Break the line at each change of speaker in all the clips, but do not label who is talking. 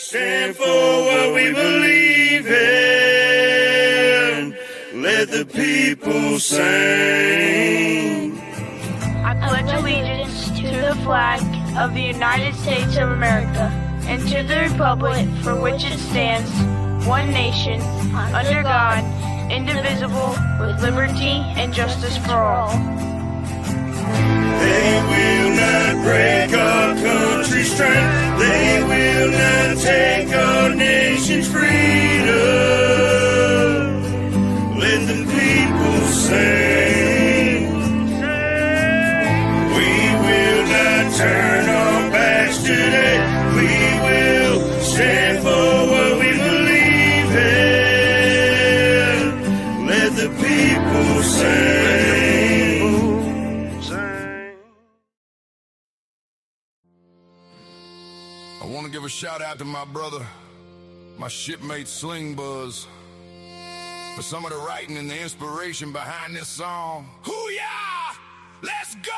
stand for what we believe in. Let the people sing.
I pledge allegiance to the flag of the United States of America and to the republic for which it stands, one nation, under God, indivisible, with liberty and justice for all.
They will not break our country's strength. They will not take our nation's freedom. Let the people sing. We will not turn our backs today. We will stand for what we believe in. Let the people sing.
I want to give a shout out to my brother, my shipmate Sling Buzz, for some of the writing and the inspiration behind this song. Hoo-yah! Let's go!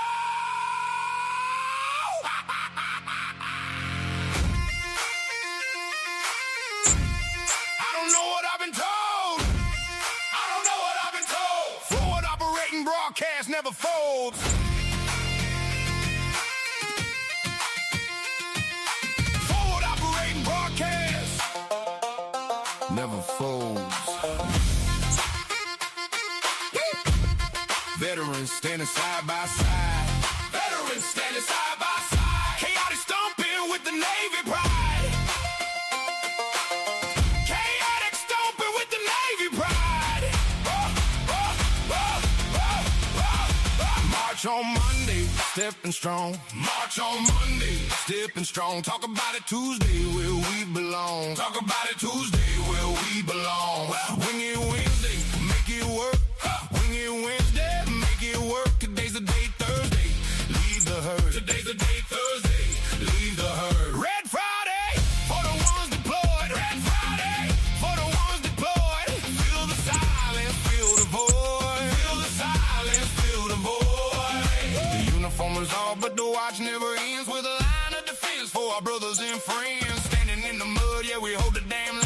I don't know what I've been told. I don't know what I've been told. Forward operating broadcast never folds. Never folds. Veterans standing side by side. Veterans standing side by side. Chaotic stomping with the Navy pride. Chaotic stomping with the Navy pride. March on Monday, stepping strong. March on Monday, stepping strong. Talk about it Tuesday, where we belong. Talk about it Tuesday, where we belong. Wing it Wednesday, make it work. Wing it Wednesday, make it work. Today's the day, Thursday. Leave the herd. Today's the day, Thursday. Leave the herd. Red Friday, for the ones deployed. Red Friday, for the ones deployed. Feel the silence, feel the void. Feel the silence, feel the void. The uniform is off, but the watch never ends. With a line of defense for our brothers and friends. Standing in the mud, yeah, we hold the damn line.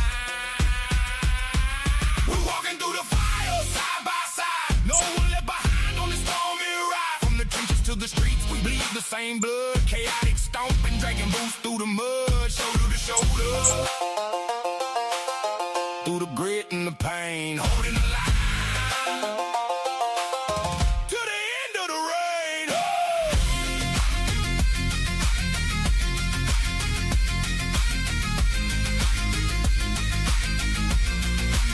We're walking through the fire, side by side. No one left behind on this stormy ride. From the trenches to the streets, we bleed the same blood. Chaotic stomping, dragging boots through the mud. Shoulder to shoulder. Through the grit and the pain, holding the line. To the end of the rain.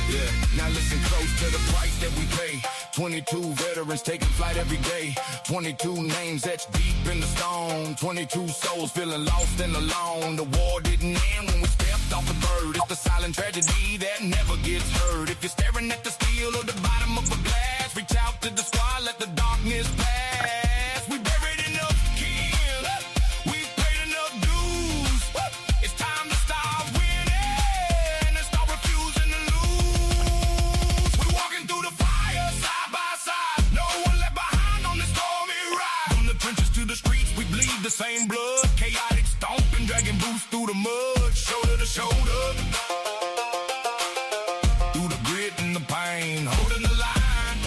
Yeah, now listen close to the price that we pay. 22 veterans taking flight every day. 22 names etched deep in the stone. 22 souls feeling lost and alone. The war didn't end when we stepped off the bird. It's the silent tragedy that never gets heard. If you're staring at the steel or the bottom of a glass, reach out to the squad, let the darkness pass. We buried enough kin, we've paid enough dues. It's time to start winning and start refusing to lose. We're walking through the fire, side by side. No one left behind on this stormy ride. From the trenches to the streets, we bleed the same blood. Chaotic stomping, dragging boots through the mud. Shoulder to shoulder. Through the grit and the pain, holding the line.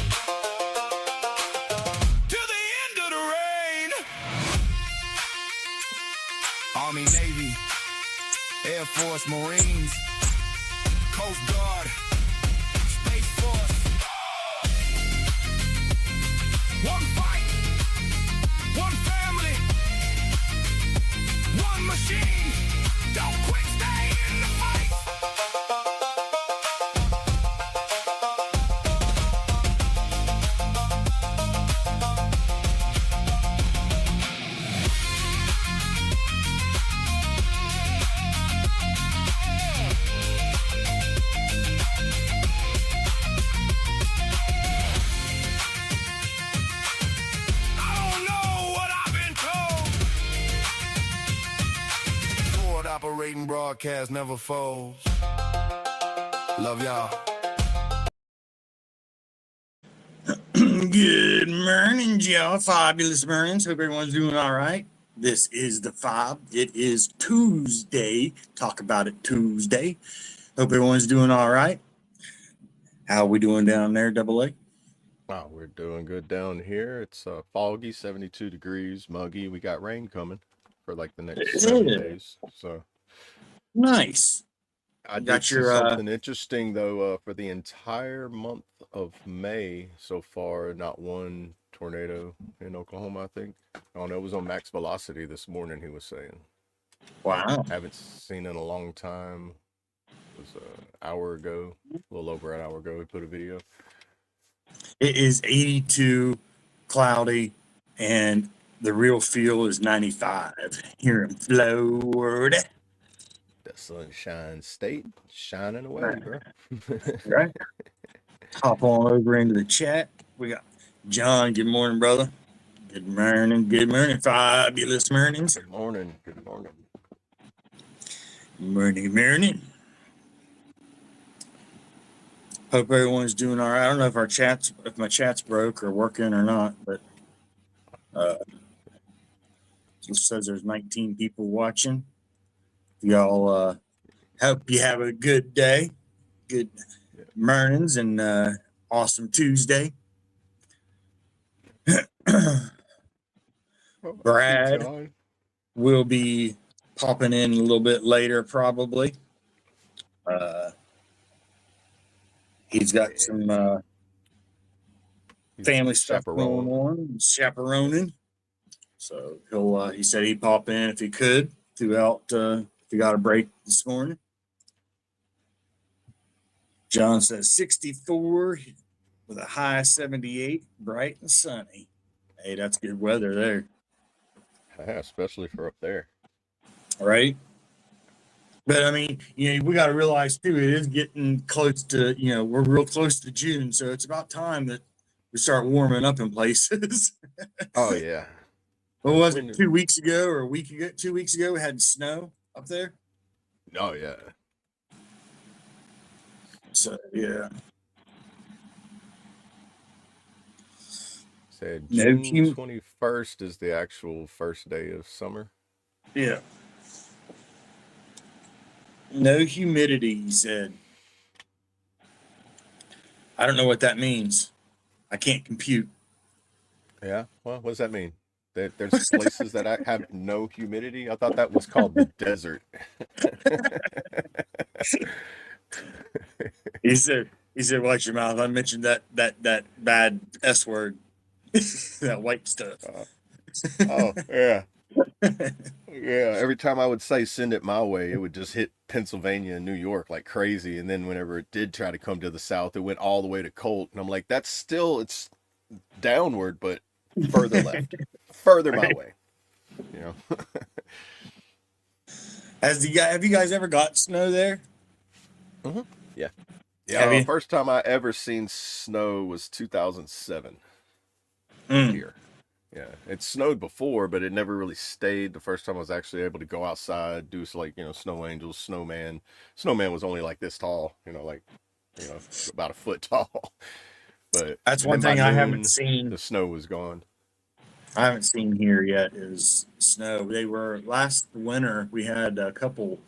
To the end of the rain. Army, Navy, Air Force, Marines, Coast Guard, Space Force. One fight, one family, one machine. Don't quit, stay in the fight. I don't know what I've been told. Forward operating broadcast never folds. Love y'all.
Good morning, y'all. Fabulous mornings. Hope everyone's doing all right. This is the F.O.B. It is Tuesday. Talk about it Tuesday. Hope everyone's doing all right. How are we doing down there, Double A?
Wow, we're doing good down here. It's foggy, 72 degrees, muggy. We got rain coming for like the next 7 days. So
Nice.
I
You
did
got
see
your
something interesting though. For the entire month of May so far, not one tornado in Oklahoma, I think. Oh no, it was on max velocity this morning, he was saying.
wow.
Haven't seen in a long time. It was an hour ago, a little over an hour ago, he put a video.
It is 82, cloudy, and the real feel is 95 here in Florida.
The Sunshine State shining away, bro.
Right. Hop on over into the chat. We got John. Good morning, brother. Good morning. Good morning. Fabulous mornings.
Good morning. Good morning.
Morning, morning. Hope everyone's doing all right. I don't know if my chat's broke or working or not, but it says there's 19 people watching. Y'all hope you have a good day, good mornings, and awesome Tuesday. Brad will be popping in a little bit later, probably. He's got some family stuff going on, chaperoning. So he said he'd pop in if he could throughout, if he got a break this morning. John says 64 with a high 78, bright and sunny. Hey, that's good weather there.
Yeah, especially for up there.
Right? But I mean, we got to realize too, it is getting close to, we're real close to June. So it's about time that we start warming up in places.
Oh, yeah.
What was it, 2 weeks ago or a week ago? 2 weeks ago, we had snow up there.
Oh, yeah.
So, yeah.
Said June 21st is the actual first day of summer.
Yeah. No humidity, he said. I don't know what that means. I can't compute.
Yeah? Well, what does that mean? There's places that have no humidity? I thought that was called the desert.
He said, watch your mouth. I mentioned that bad S word. That white stuff.
Oh, yeah. Yeah, every time I would say send it my way, it would just hit Pennsylvania and New York like crazy. And then whenever it did try to come to the south, it went all the way to Colt. And I'm like, it's downward, but further left, further my way.
Have you guys ever got snow there?
Mm-hmm. Yeah. Yeah. The first time I ever seen snow was 2007 here. Yeah, it snowed before, but it never really stayed. The first time I was actually able to go outside, do snow angels, snowman. Snowman was only like this tall, about a foot tall. But
that's one thing I haven't seen.
The snow was gone.
I haven't seen here yet is snow. They were last winter. We had a couple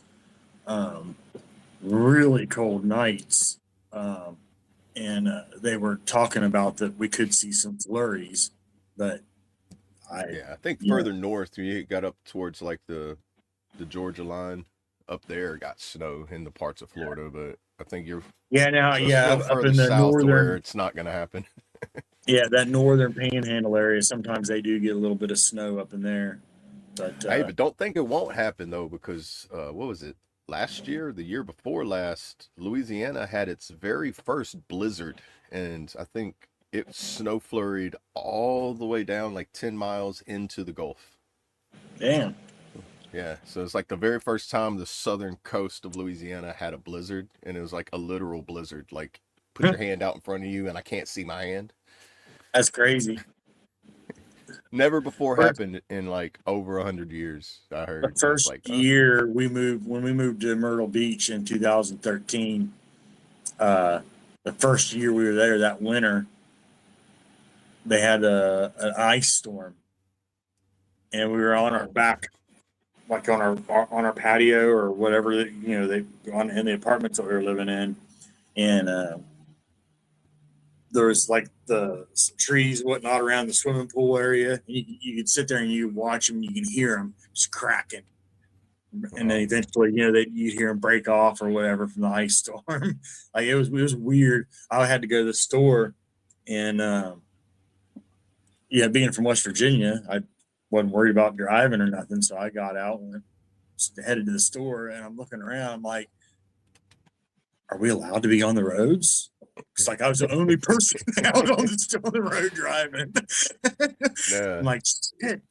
really cold nights, and they were talking about that we could see some flurries, but.
I think further north, you got up towards like the Georgia line up there, got snow in the parts of Florida, but I think you're
up in the
south
northern,
to where it's not going to happen.
Yeah, that northern panhandle area, sometimes they do get a little bit of snow up in there. But
but don't think it won't happen though, because what was it? Last year, the year before last, Louisiana had its very first blizzard, and I think it snow flurried all the way down like 10 miles into the Gulf.
Damn.
Yeah, so it's like the very first time the southern coast of Louisiana had a blizzard, and it was like a literal blizzard. Like, put your hand out in front of you, and I can't see my hand.
That's crazy.
Never before happened in like over 100 years, I heard.
The first year when we moved to Myrtle Beach in 2013, the first year we were there that winter, they had an ice storm, and we were on our back, like on our patio or whatever, they on in the apartments that we were living in, and there was like some trees, whatnot, around the swimming pool area. You could sit there and you watch them, you can hear them just cracking, and then eventually, you'd hear them break off or whatever from the ice storm. Like it was weird. I had to go to the store, and yeah, being from West Virginia, I wasn't worried about driving or nothing, so I got out and headed to the store, and I'm looking around. I'm like, are we allowed to be on the roads? It's like I was the only person out on the road driving.
Yeah.
I'm like, shit,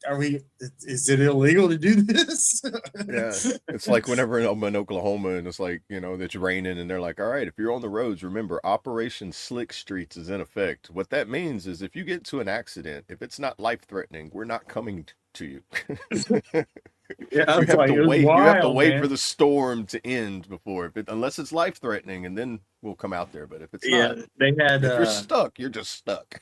is it illegal to do this?
Yeah. It's like whenever I'm in Oklahoma and it's like, it's raining and they're like, all right, if you're on the roads, remember Operation Slick Streets is in effect. What that means is if you get into an accident, if it's not life threatening, we're not coming to you.
Yeah,
you have to wait.
Wild,
you have to wait
man.
for the storm to end before, unless it's life threatening, and then we'll come out there. But if it's not,
they had.
If you're stuck, you're just stuck.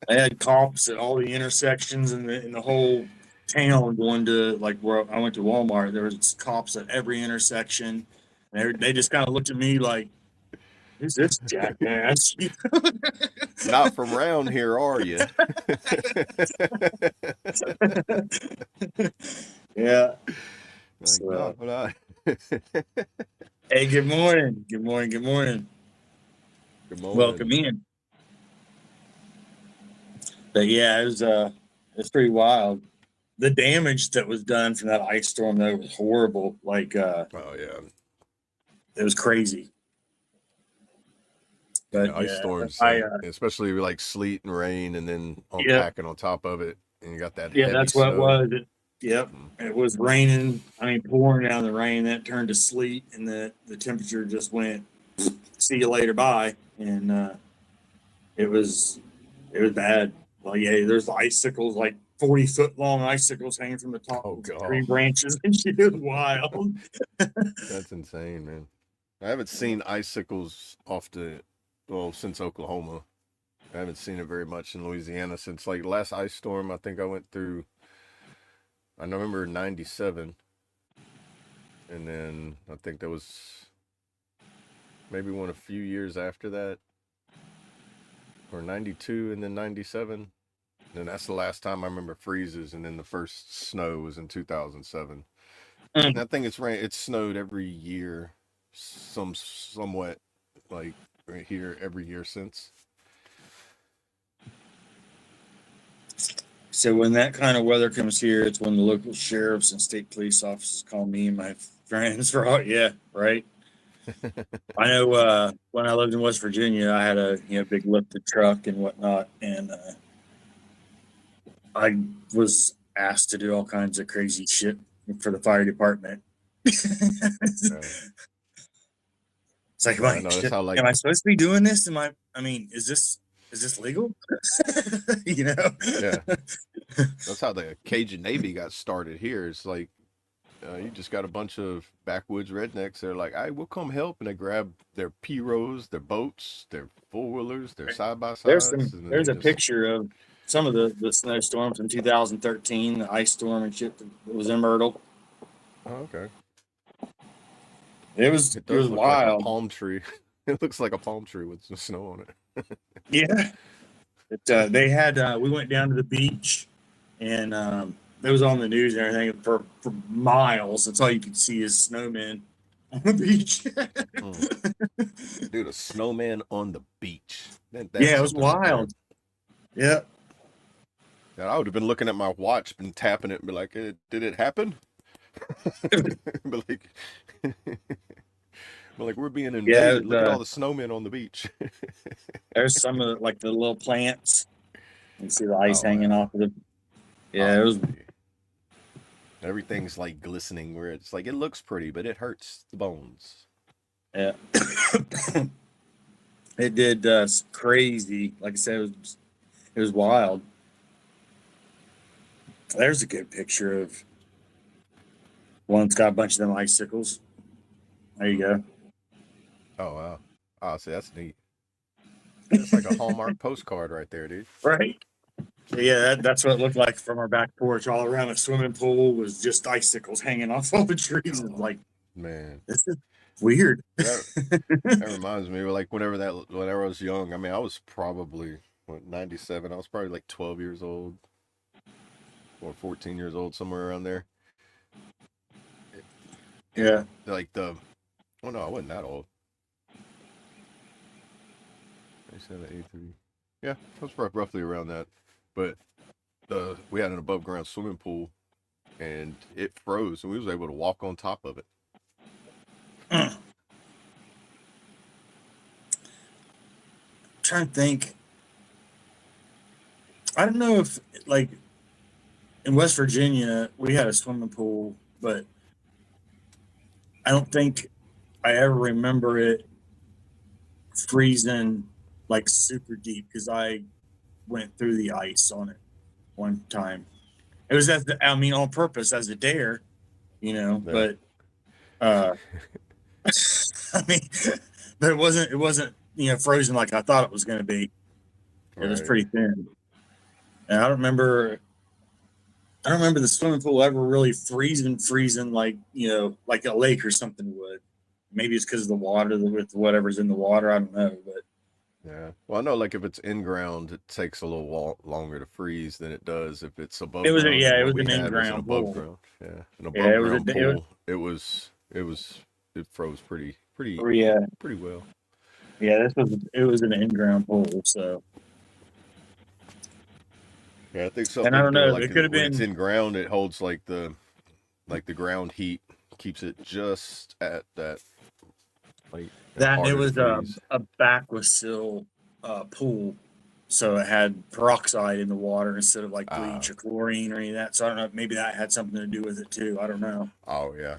They had cops at all the intersections in the whole town. Going to like where I went to Walmart, there was cops at every intersection. And they just kind of looked at me like, "Who's this jackass?"
Not from around here, are you?
Yeah.
Like, so, no.
Hey, good morning. Good morning. Good morning.
Good morning.
Welcome in. But yeah, it's pretty wild. The damage that was done from that ice storm though was horrible. Like
oh yeah.
It was crazy. But
ice storms, especially like sleet and rain, and then packing on top of it, and you got that.
Yeah, that's what it was. It was raining. I mean, pouring down the rain. That turned to sleet, and the temperature just went. See you later, bye. And it was bad. Like there's icicles, like 40-foot long icicles hanging from the top of the tree branches, and shit. It was wild.
That's insane, man. I haven't seen icicles since Oklahoma. I haven't seen it very much in Louisiana since like last ice storm. I think I went through. I remember '97, and then I think there was maybe one a few years after that, or '92, and then '97. And that's the last time I remember freezes, and then the first snow was in 2007. And I think it snowed every year, somewhat, like right here every year since.
So when that kind of weather comes here, it's when the local sheriffs and state police officers call me and my friends for right. I know when I lived in West Virginia, I had a big lifted truck and whatnot, and I was asked to do all kinds of crazy shit for the fire department. It's like, am I supposed to be doing this? Is this legal?
Yeah. That's how the Cajun Navy got started here. It's like you just got a bunch of backwoods rednecks. They're like, "I will come help," and they grab their P-Rows, their boats, their four-wheelers, their side-by-sides.
There's a picture of some of the snowstorms in 2013, the ice storm and shit that was in Myrtle.
Oh, okay.
It was wild.
Like a palm tree. It looks like a palm tree with some snow on it.
Yeah. They had we went down to the beach, and it was on the news and everything for miles. That's all you could see is snowmen on the beach.
Dude, a snowman on the beach.
Yeah, it was wild. Yeah.
I would have been looking at my watch, been tapping it, and be like, "Did it happen?" Like we're being invaded. Yeah, look at all the snowmen on the beach.
There's some of the little plants. You see the ice hanging off of them. Yeah, it was.
Everything's like glistening, where it's like it looks pretty, but it hurts the bones.
Yeah. It did crazy. Like I said, it was wild. There's a good picture of one that's got a bunch of them icicles. There you go.
Oh, wow. Oh, see, that's neat. It's like a Hallmark postcard right there, dude.
Right. Yeah, that's what it looked like from our back porch. All around the swimming pool was just icicles hanging off all the trees.
Oh,
It's like,
man.
this is weird.
That reminds me, like whenever I was young. I mean, I was probably 97. I was probably like 12 years old or 14 years old, somewhere around there.
Yeah.
Like oh no, I wasn't that old. 87, 83. Yeah, I was roughly around that. But we had an above ground swimming pool, and it froze, and we was able to walk on top of it.
Trying to think. I don't know if, like, in West Virginia we had a swimming pool, but I don't think I ever remember it freezing like super deep because I went through the ice on it one time. It was on purpose as a dare,
Yeah.
but I mean, but it wasn't frozen like I thought it was going to be. It was
Right.
pretty thin, and I don't remember the swimming pool ever really freezing like like a lake or something would. Maybe it's because of the water with whatever's in the water. I don't know, but
Yeah. Well, I know, like if it's in ground, it takes a little longer to freeze than it does if it's above
it was
ground.
it
The
was
one we
an
had was an
in-ground
above
pool.
ground. Yeah, an
Yeah,
above ground pool. It froze pretty
yeah,
pretty well.
yeah. It was an in-ground pool, so.
Yeah, I think
And I
something to
don't
do
know.
like
It could have
when it's
been.
in ground, it holds like the ground heat, keeps it just at that like
That and it
harder to
was
freeze.
a Backwasill pool, so it had peroxide in the water instead of like bleach or chlorine or any of that. So I don't know. Maybe that had something to do with it too. I don't know.
Oh yeah.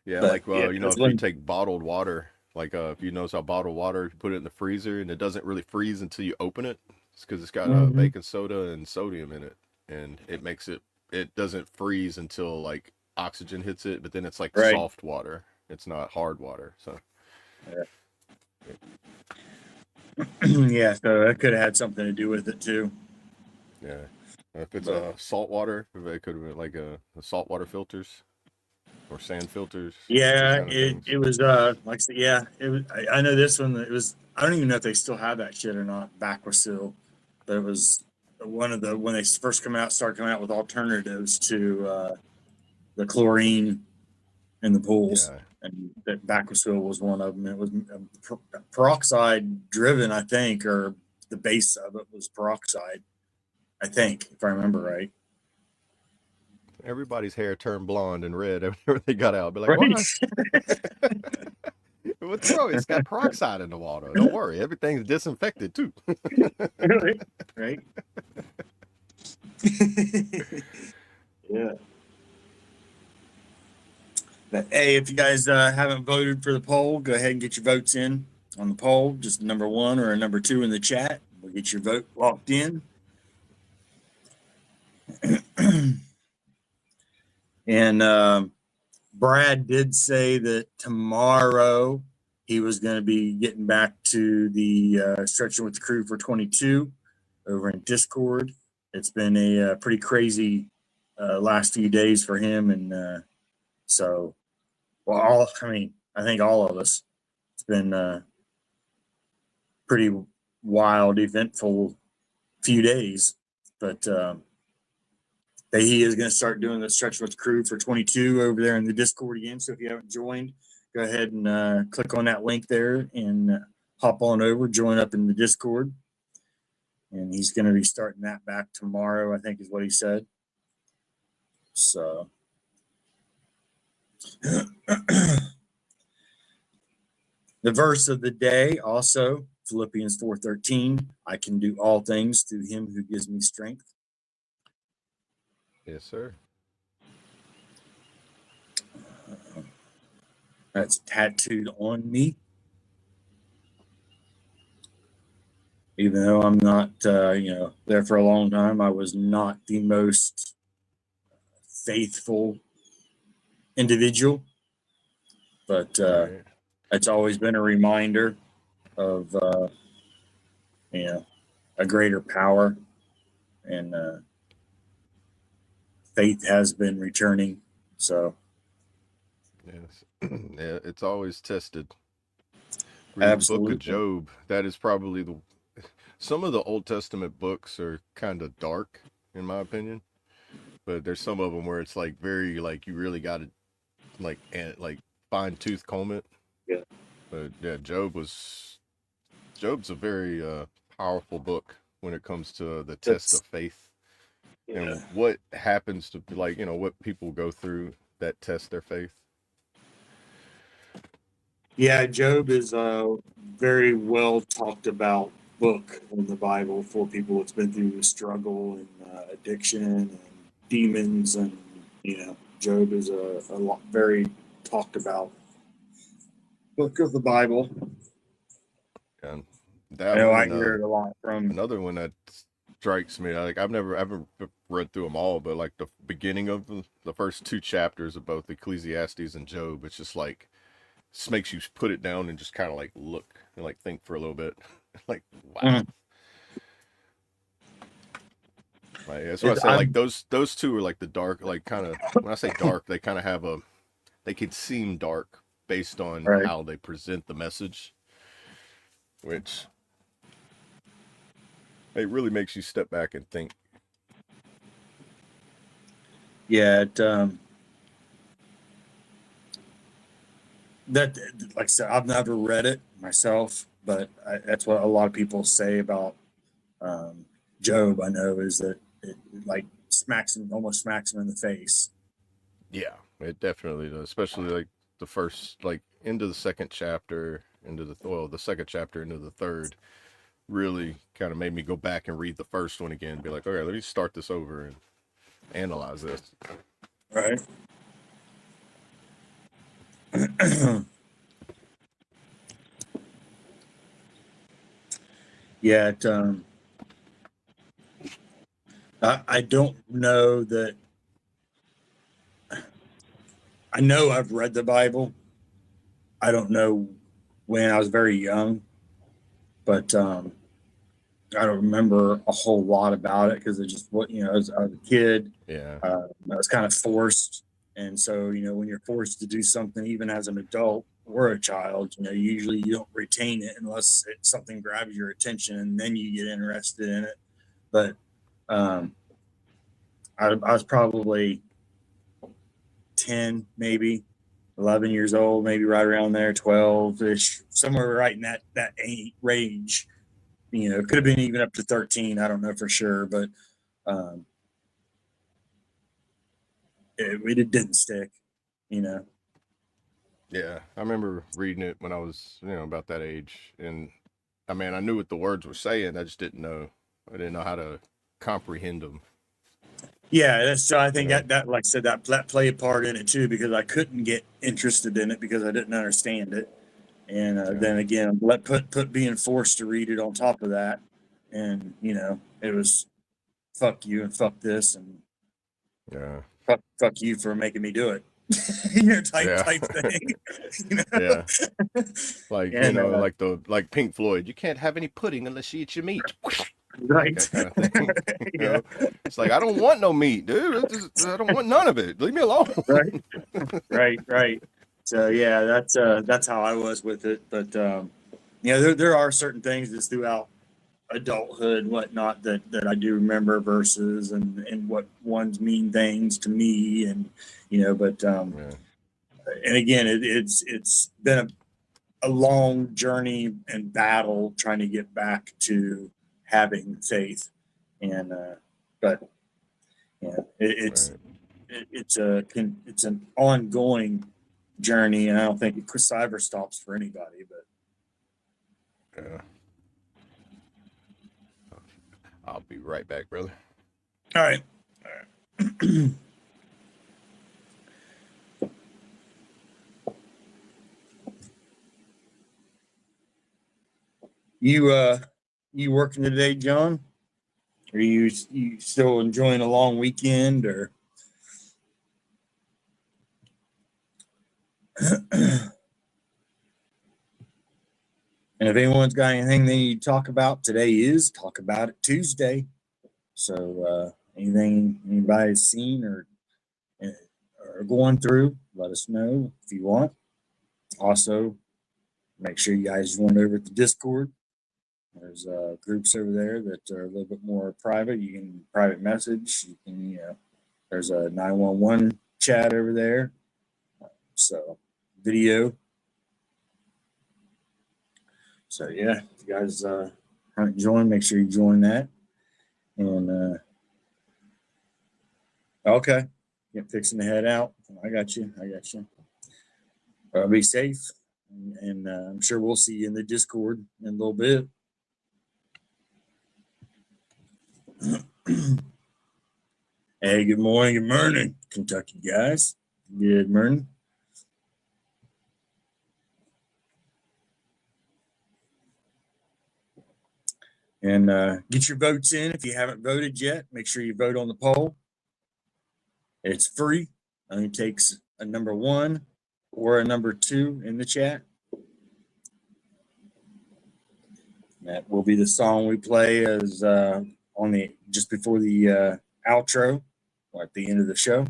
Yeah,
But
like
yeah, that's
if you
when.
take bottled water, like if you notice how bottled water, if you put it in the freezer and it doesn't really freeze until you open it, it's because it's got
Mhm.
baking soda and sodium in it, and it doesn't freeze until like oxygen hits it, but then it's like
Right.
soft water. It's not hard water. So
Yeah, so that could have had something to do with it too.
yeah, if it's
But
salt water, it could have been like a saltwater filters or sand filters, those
yeah,
kind of things.
it was like I said, yeah, it was. I know this one. It was. I don't even know if they still have that shit or not. Backwasill, but it was one of the when they first started coming out with alternatives to the chlorine in the pools,
Yeah.
and that Backwasill was one of them. It was peroxide driven, I think, or the base of it was peroxide, I think, if I remember right.
Everybody's hair turned blonde and red whenever they got out. Be like,
Right.
why? What's wrong? It's got peroxide in the water. Don't worry, everything's disinfected too.
Right. Right. Yeah. But hey, if you guys haven't voted for the poll, go ahead and get your votes in on the poll. Just number one or a number two in the chat. We'll get your vote locked in. And Brad did say that tomorrow he was going to be getting back to the Stretching with the Crew for 22 over in Discord. It's been a pretty crazy last few days for him, and so, well, I think all of us. It's been pretty wild, eventful few days, but he is going to start doing the Stretch with the Crew for 22 over there in the Discord again. So if you haven't joined, go ahead and click on that link there and hop on over, join up in the Discord. And he's going to be starting that back tomorrow, I think is what he said. So the verse of the day also, Philippians 4:13, I can do all things through him who gives me strength.
Yes, sir.
That's tattooed on me. Even though I'm not, there for a long time, I was not the most faithful individual. But
Right.
it's always been a reminder of, a greater power and faith has been returning. So,
yes, yeah, it's always tested. Read
absolutely.
the book of Job. That is probably some of the Old Testament books are kind of dark, in my opinion. But there's some of them where it's like very like you really got to like fine tooth comb it.
Yeah.
But yeah, Job's a very powerful book when it comes to the test of faith and what happens to what people go through that test their faith.
Yeah, Job is a very well talked about book in the Bible for people that's been through the struggle and addiction and demons, and Job is a very talked about book of the Bible.
And
I know I hear it a lot from
another one that strikes me. Like I've never read through them all, but like the beginning of the first 2 chapters of both Ecclesiastes and Job, it's just like just makes you put it down and just kind of like look and like think for a little bit. Like wow. Like, that's what I say. Like those 2 are like the dark, like kind of when I say dark, they kind of have they could seem dark based on how they present the message, which it really makes you step back and think.
Yeah, that, like I said, I've never read it myself, but that's what a lot of people say about Job. I know is that it like almost smacks him in the face.
Yeah, it definitely does, especially like the first, like into the second chapter, into the second chapter into the third, really kind of made me go back and read the first one again, and be like, okay, let me start this over and analyze this.
Right. Yeah, I don't know that. I know I've read the Bible. I don't know when. I was very young, but I don't remember a whole lot about it because it just I was a kid.
Yeah.
I was kind of forced, and so when you're forced to do something, even as an adult or a child, usually you don't retain it unless something grabs your attention, and then you get interested in it. But I was probably 10, maybe 11 years old, maybe right around there, 12-ish, somewhere right in that range. It could have been even up to 13. I don't know for sure, but it didn't stick.
Yeah, I remember reading it when I was about that age, and I knew what the words were saying. I just didn't know how to comprehend them.
Yeah, so I think that like I said, that played a part in it too, because I couldn't get interested in it because I didn't understand it, and then again, put being forced to read it on top of that, and it was fuck you and fuck this and fuck you for making me do it. Type thing.
Yeah. Like like Pink Floyd, you can't have any pudding unless you eat your meat.
Right.
That kind of thing. It's like, I don't want no meat, dude. I don't want none of it. Leave me alone.
Right. So yeah, that's how I was with it. But there are certain things that's throughout adulthood and whatnot that I do remember verses and what ones mean things to me, and but and again, it's been a long journey and battle trying to get back to having faith, and but it's an ongoing journey, and I don't think it ever stops for anybody. But
I'll be right back, brother.
All right. You working today, John? Are you still enjoying a long weekend, or? And if anyone's got anything they need to talk about, today is Talk About It Tuesday. So anything anybody's seen or going through, let us know if you want. Also, make sure you guys join over at the Discord. There's groups over there that are a little bit more private. You can private message. You can, there's a 911 chat over there. So video. So yeah, if you guys haven't joined, make sure you join that. And okay, get fixing to head out. I got you. Be safe, and I'm sure we'll see you in the Discord in a little bit. Hey, good morning, Kentucky guys. Good morning. And get your votes in if you haven't voted yet. Make sure you vote on the poll. It's free. Only takes a number 1 or a number 2 in the chat. That will be the song we play as on the just before the outro or at the end of the show.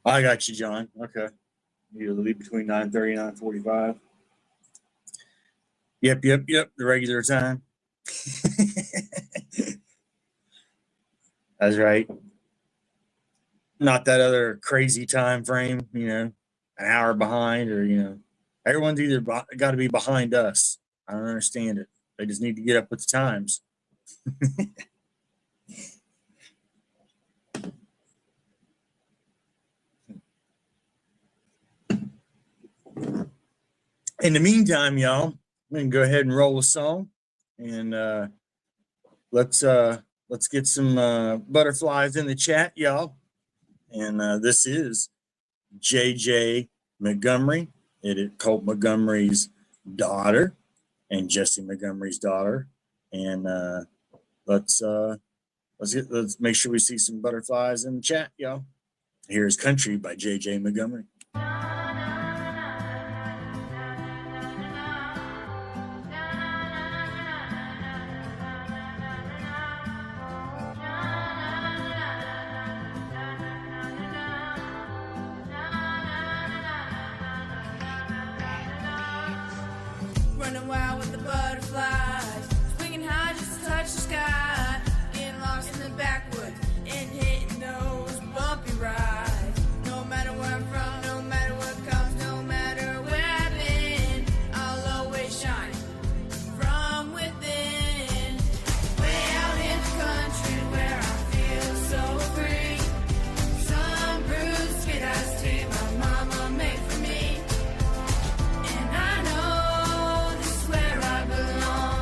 I got you, John. Okay. You leave between 9:30 and 9:45. Yep. The regular time. That's right. Not that other crazy time frame, an hour behind, or everyone's either got to be behind us. I don't understand it. They just need to get up with the times. In the meantime, y'all, I'm gonna go ahead and roll a song, and let's get some butterflies in the chat, y'all. And this is J.J. Montgomery. It is Colt Montgomery's daughter and Jesse Montgomery's daughter. And let's make sure we see some butterflies in the chat, y'all. Here's Country by J.J. Montgomery.
Running wild with the butterflies, swinging high just to touch the sky, getting lost in the backwoods and hitting those bumpy rides. No matter where I'm from, no matter what comes, no matter where I've been, I'll always shine from within. Way out in the country where I feel so free, some bruised sweet iced tea my mama made for me, and I know where I belong.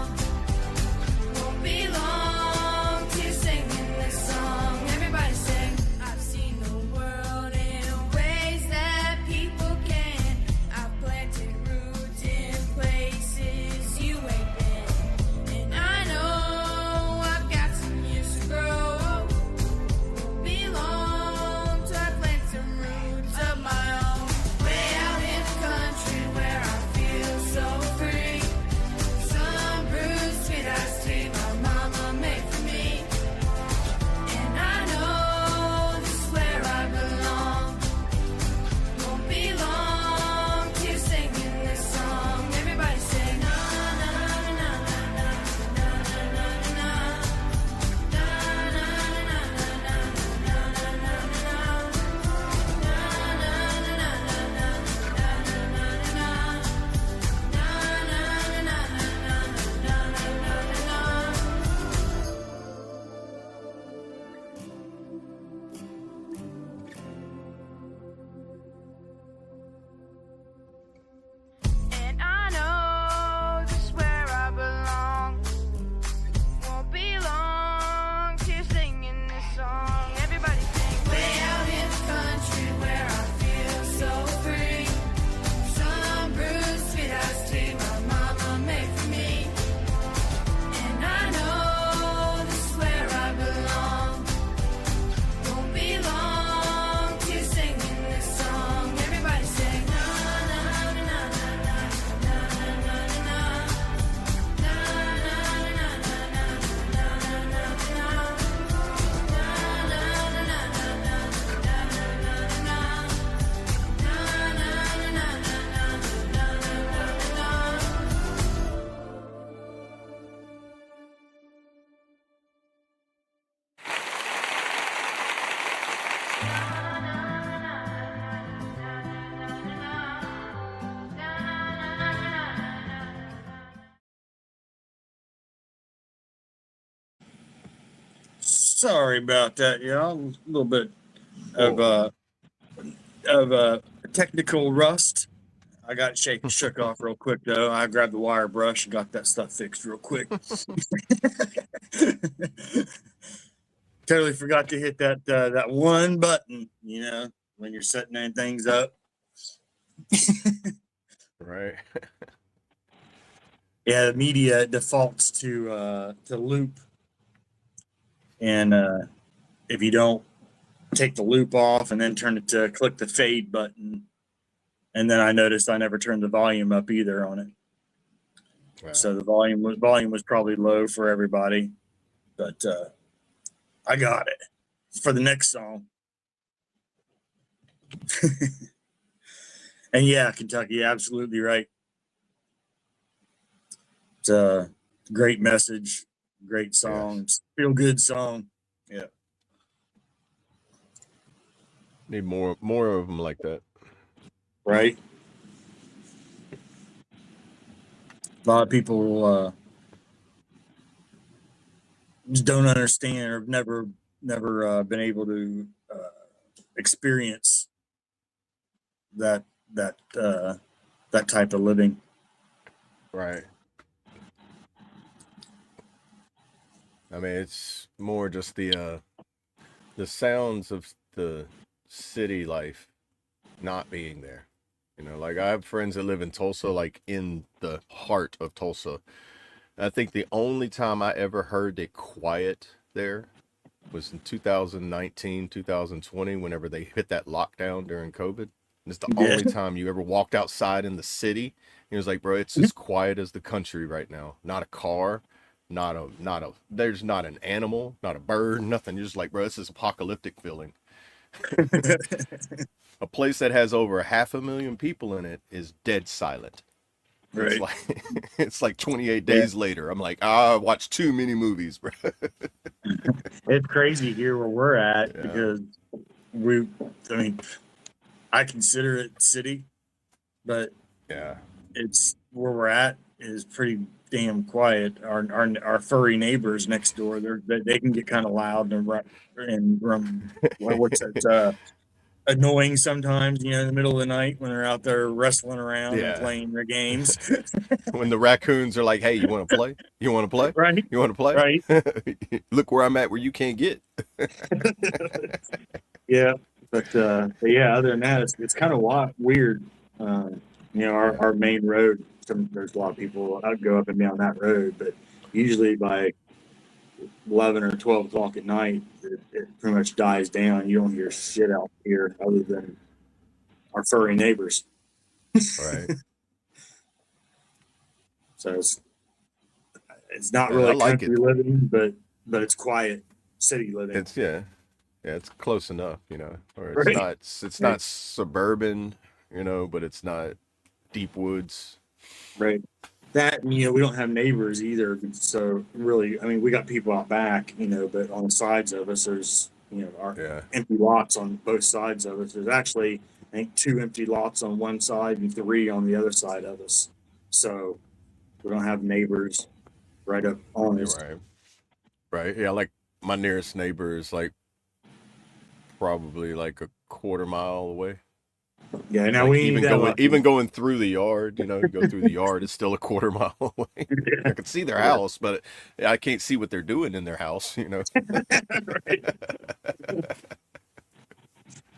Sorry about that, y'all. A little bit of technical rust. I got shook off real quick though. I grabbed the wire brush and got that stuff fixed real quick. Totally forgot to hit that one button, when you're setting things up.
Right.
Yeah, the media defaults to loop, and if you don't take the loop off and then turn it to click the fade button, and then I noticed I never turned the volume up either on it. Wow. So the volume was probably low for everybody, but I got it for the next song. And yeah, Kentucky, absolutely right. It's a great message, great song, yes. Feel good song. Yeah.
Need more of them like that.
Right. A lot of people just don't understand or never been able to experience that type of living.
Right. I mean, it's more just the sounds of the city life not being there. Like I have friends that live in Tulsa, like in the heart of Tulsa. I think the only time I ever heard it quiet there was in 2019, 2020, whenever they hit that lockdown during COVID. And it's the only time you ever walked outside in the city. It was like, bro, it's as quiet as the country right now. Not a car, there's not an animal, not a bird, nothing. You're just like, bro, this is apocalyptic feeling. A place that has over 500,000 people in it is dead silent. Right. It's like 28 days later. I'm like, I watched too many movies, bro.
It's crazy here where we're at because I consider it city, but it's where we're at is pretty damn quiet. Our furry neighbors next door, they can get kind of loud and what's that? Annoying sometimes, in the middle of the night when they're out there wrestling around and playing their games.
When the raccoons are like, hey, you want to play? You want to play?
Right.
You want to play?
Right.
Look where I'm at where you can't get.
Yeah. But yeah, other than that, it's kind of weird. Our main road, there's a lot of people go up and down that road, but usually by 11 or 12 o'clock at night, it pretty much dies down. You don't hear shit out here other than our furry neighbors.
Right.
So it's not really country living, but it's quiet city living.
It's it's close enough, or it's not suburban, but it's not deep woods.
Right. That, we don't have neighbors either. So really, we got people out back, but on the sides of us, there's, our empty lots on both sides of us. There's actually, I think, 2 empty lots on one side and 3 on the other side of us. So we don't have neighbors right up on us.
Right. Yeah. Like my nearest neighbor is like probably like a quarter mile away.
Yeah, now
like even going through the yard, you go through the yard, it's still a quarter mile away. I can see their house, but I can't see what they're doing in their house,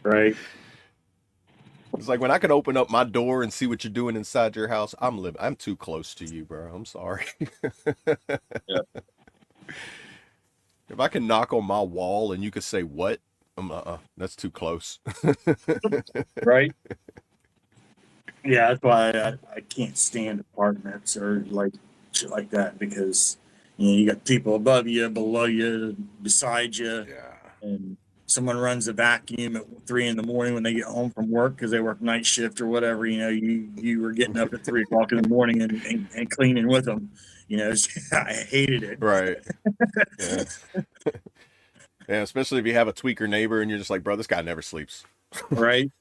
Right.
It's like when I can open up my door and see what you're doing inside your house, I'm too close to you, bro. I'm sorry.
Yeah.
If I can knock on my wall and you could say what? That's too close.
Right. Yeah, that's why I can't stand apartments or like shit like that, because you got people above you, below you, beside you, and someone runs a vacuum at 3 a.m. when they get home from work because they work night shift or whatever. You were getting up at 3 o'clock in the morning and cleaning with them. I hated it.
Right. Yeah. Yeah, especially if you have a tweaker neighbor and you're just like, bro, this guy never sleeps.
Right.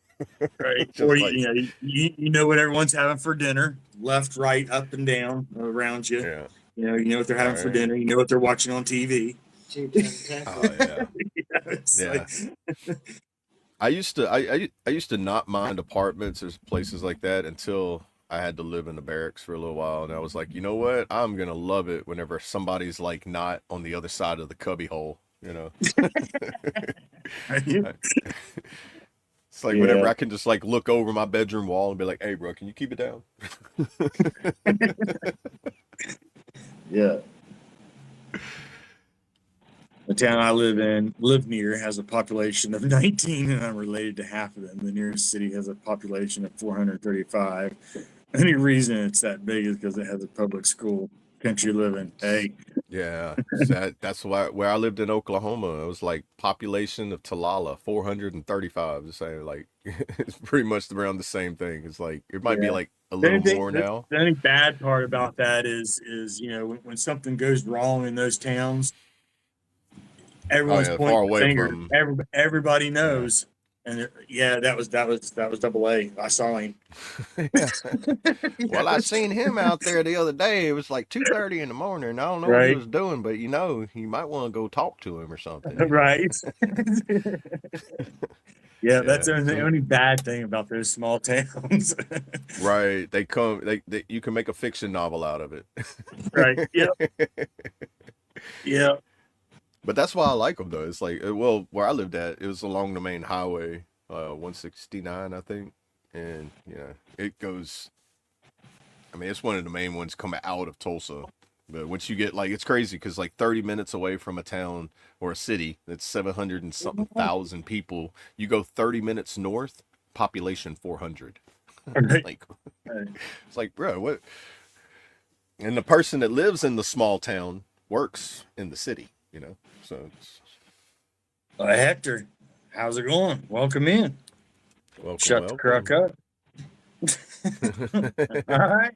Right. Or you know what everyone's having for dinner, left, right, up and down around you.
Yeah.
You know what they're having for dinner. You know what they're watching on TV.
Oh yeah,
It's
yeah.
like,
I used to not mind apartments or places like that until I had to live in the barracks for a little while, and I was like, you know what? I'm gonna love it whenever somebody's like not on the other side of the cubby hole, you know. It's like whenever
yeah,
I can just like look over my bedroom wall and be like, "Hey, bro, can you keep it down?"
yeah. The town I live near, has a population of 19, and I'm related to half of them. The nearest city has a population of 435. Any reason it's that big is because it has a public school. Country living. Hey,
Yeah, that's why where I lived in Oklahoma, it was like population of Talala, 435. The same, like it's pretty much around the same thing. It's like it might be
yeah.
like a little more now.
The only bad part about that is when something goes wrong in those towns,
Oh
everyone's
yeah, far
pointing the
away
finger.
from.
Everybody
Yeah.
knows, and yeah, that was double A. I saw him.
Yeah. Well, I
Yes.
seen him out there the other day. It was like 2:30 in the morning. I don't know what he
Right,
was doing, but you know, you might want to go talk to him or something, you know.
right. Yeah, that's
Yeah.
the
Some
only bad thing about those small towns.
right. They come they you can make a fiction novel out of it.
Right. Yep. Yep.
But that's why I like them though. It's like, well, where I lived at, it was along the main highway, 169, I think, and it goes. I mean, it's one of the main ones coming out of Tulsa. But once you get like, it's crazy because like 30 minutes away from a town or a city that's 700 and something thousand people, you go 30 minutes north, population 400.
Right.
Like,
Right.
it's like, bro, what? And the person that lives in the small town works in the city, you know. So it's,
Hector, how's it going? Welcome in.
welcome,
Shut the crook
welcome.
up. All right.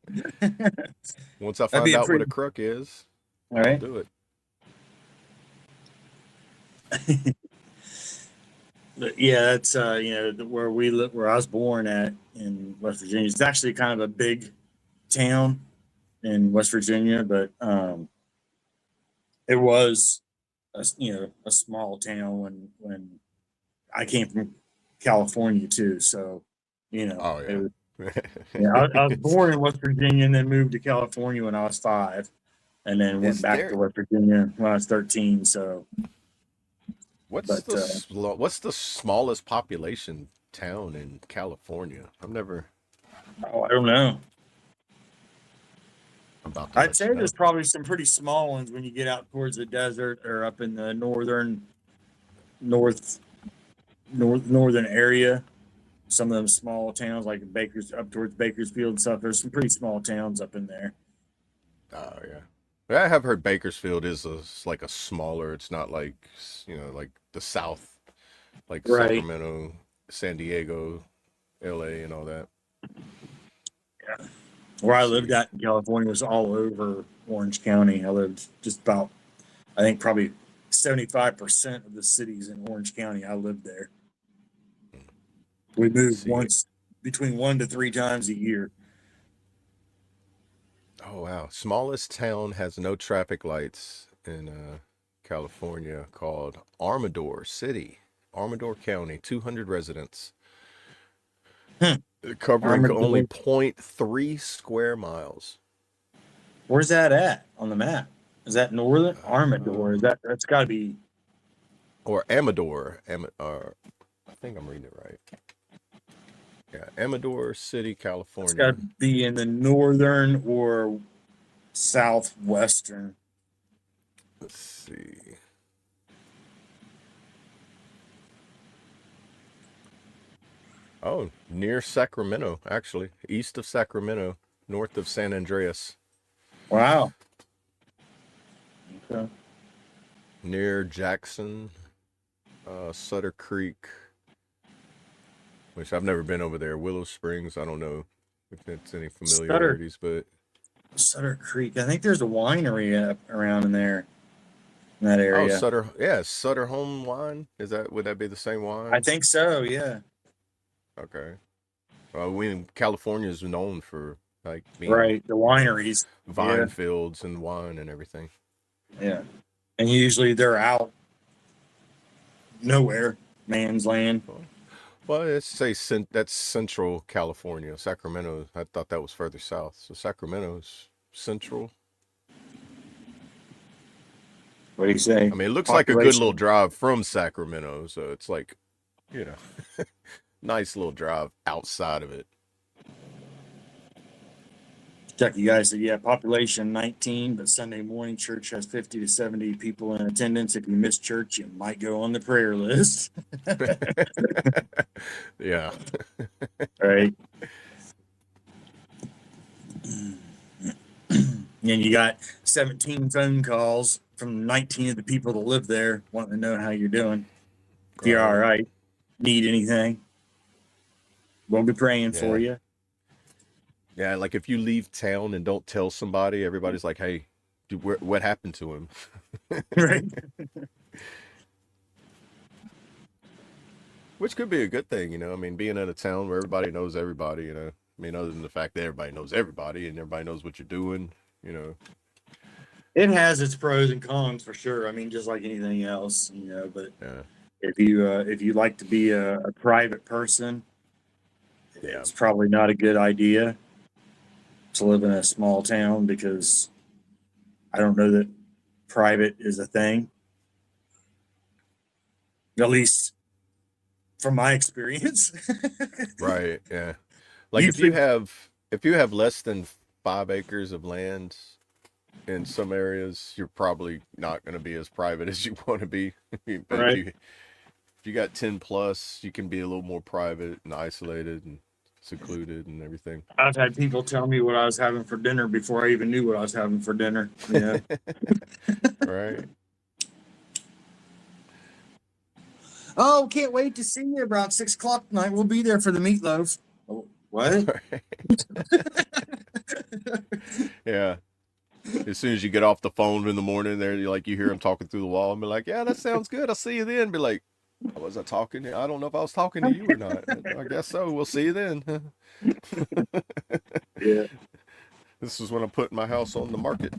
Once I
That'd
find
be a
out what a
pretty.
crook is,
All
I'll
right.
do it.
Yeah, that's where we live, where I was born at in West Virginia. It's actually kind of a big town in West Virginia, but it was a small town when I came from California too. So
Oh
it
yeah.
was, yeah, I was born in West Virginia and then moved to California when I was 5, and then went
Is
back to
there
West Virginia when I was 13. So,
what's
but
the what's the smallest population town in California? I've never.
oh, I don't know.
I'm about to
I'd
let
say
you
there's
know.
probably some pretty small ones when you get out towards the desert or up in the north northern area. Some of them small towns like Bakers up towards Bakersfield and stuff. There's some pretty small towns up in there.
Oh yeah. Yeah, I have heard Bakersfield is like a smaller. It's not like like the South, like
Right.
Sacramento, San Diego, L.A. and all that.
Where I
Let's
lived
see.
at in California was all over Orange County. I lived just about, I think probably 75% of the cities in Orange County. I lived there. We
Let's
moved
see.
once between 1 to 3 times a year.
Oh wow. Smallest town has no traffic lights in California called Armador City. Armador County, 200 residents,
Hmm.
covering only
Armadillo.
0.3 square miles.
Where's that at on the map? Is that northern Armador?
Um,
That's got to be?
or Amador. I think I'm reading it right. Yeah, Amador City,
It's got to
California.
be in the northern or southwestern.
Let's see. Oh, near Sacramento, actually. East of Sacramento, north of San Andreas.
Wow. Okay.
Near Jackson, Sutter Creek, which I've never been over there. Willow Springs, I don't know if it's any
Sutter
familiarities, but
Sutter Creek. I think there's a winery up around in there in that
oh,
area.
Sutter, yeah, Sutter Home Wine. Would that be the same
I
wine?
think so. Yeah.
Okay. California is known for like being,
Right. The wineries.
vine
Yeah.
fields and wine and everything.
Yeah. And usually they're out nowhere, man's land.
Well, let's say that's Central California. Sacramento, I thought that was further south. So Sacramento's central.
What do you say?
I mean, it looks like a good little drive from Sacramento. So it's like, you know, nice little drive outside of it.
Chucky guys said, yeah, population 19, but Sunday morning church has 50 to 70 people in attendance. If you miss church, you might go on the prayer list.
Yeah.
Right. And you got 17 phone calls from 19 of the people that live there wanting to know how you're doing. If you're all right, need anything, won't be praying for you.
Yeah, like if you leave town and don't tell somebody, everybody's like, hey, dude, what happened to him?
Right.
Which could be a good thing, you know. I mean, being in a town where everybody knows everybody, you know. I mean, other than the fact that everybody knows everybody and everybody knows what you're doing, you know.
It has its pros and cons for sure. I mean, just like anything else, you know. But
yeah.
if you like to be a private person, it's probably not a good idea to live in a small town, because I don't know that private is a thing. At least from my experience.
Right. Yeah. Like if you have less than 5 acres of land in some areas, you're probably not going to be as private as you want to be. But
right.
if you got 10 plus, you can be a little more private and isolated and secluded and everything.
I've had people tell me what I was having for dinner before I even knew what I was having for dinner. Yeah.
Right.
Oh, can't wait to see you around 6 o'clock tonight. We'll be there for the meatloaf. Oh, what?
Yeah. As soon as you get off the phone in the morning, there you hear him talking through the wall and be like, "Yeah, that sounds good. I'll see you then." Be like, "Was I talking? I don't know if I was talking to you or not. I guess so. We'll see you then."
Yeah.
This is when I'm putting my house on the market.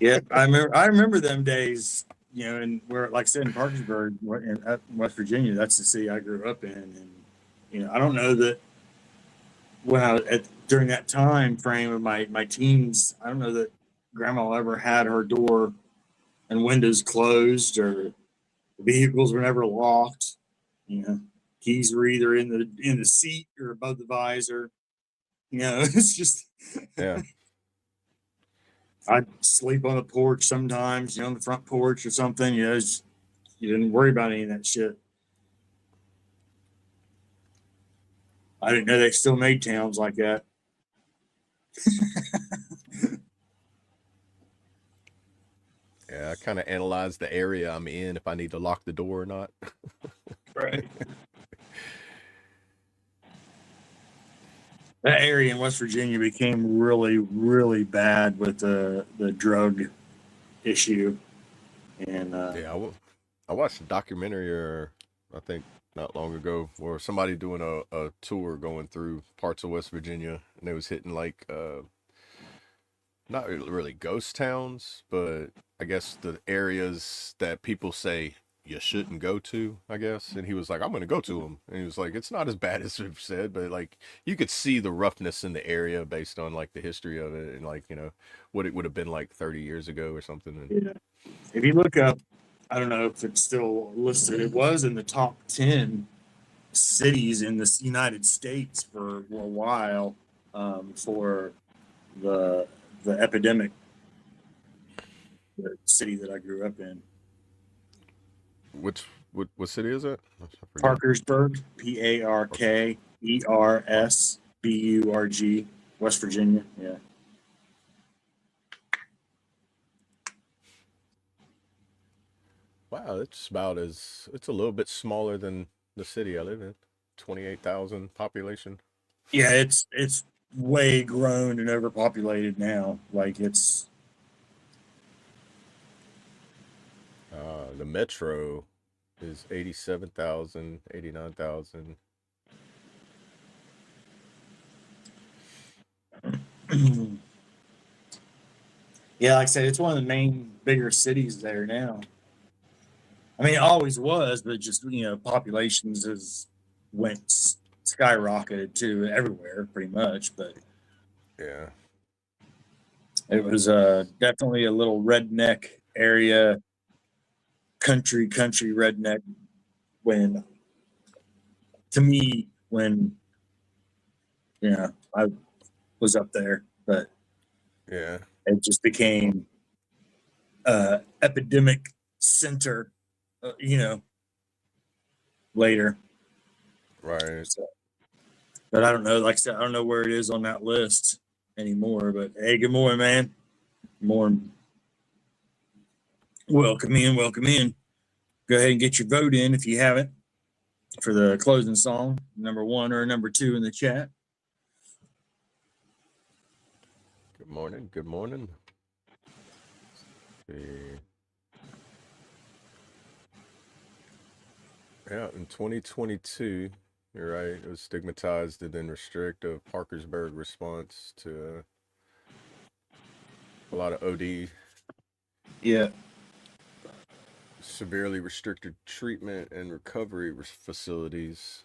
Yeah, I remember them days. You know, and where, like I said, in Parkersburg, in West Virginia, that's the city I grew up in, and you know, I don't know that during that time frame of my teens, I don't know that Grandma ever had her door and windows closed, or the vehicles were never locked. You know, keys were either in the seat or above the visor. You know, it's just
yeah.
I'd sleep on the porch sometimes, you know, on the front porch or something. You know, you didn't worry about any of that shit. I didn't know they still made towns like that.
Yeah, I kind of analyze the area I'm in, if I need to lock the door or not.
Right. That area in West Virginia became really, really bad with the drug issue. And
yeah, I watched a documentary, I think not long ago, where somebody doing a tour going through parts of West Virginia, and they was hitting like not really ghost towns, but I guess the areas that people say you shouldn't go to, I guess. And he was like, I'm going to go to them. And he was like, it's not as bad as we've said, but like you could see the roughness in the area based on like the history of it and like, you know, what it would have been like 30 years ago or something. And,
yeah. If you look up, I don't know if it's still listed, it was in the top 10 cities in the United States for a while, for the epidemic, the city that I grew up in.
What city is it?
Parkersburg, Parkersburg, West Virginia. Yeah.
Wow, it's a little bit smaller than the city I live in. 28,000 population.
Yeah, it's way grown and overpopulated now. Like it's
the metro is 87,000, 89,000.
Yeah, like I said, it's one of the main bigger cities there now. I mean, it always was, but just populations has went skyrocketed to everywhere pretty much. But
Yeah.
it was definitely a little redneck area, country redneck. When to me, when I was up there, but
Yeah.
it just became epidemic center, later.
Right.
So, but I don't know. Like I said, I don't know where it is on that list anymore. But hey, good morning, man. Good morning. Welcome in. Welcome in. Go ahead and get your vote in if you haven't for the closing song, number 1 or number 2 in the chat.
Good morning. Good morning. Let's see. Yeah, in 2022, you're right. It was stigmatized and then restrict of Parkersburg response to a lot of OD.
Yeah.
Severely restricted treatment and recovery facilities.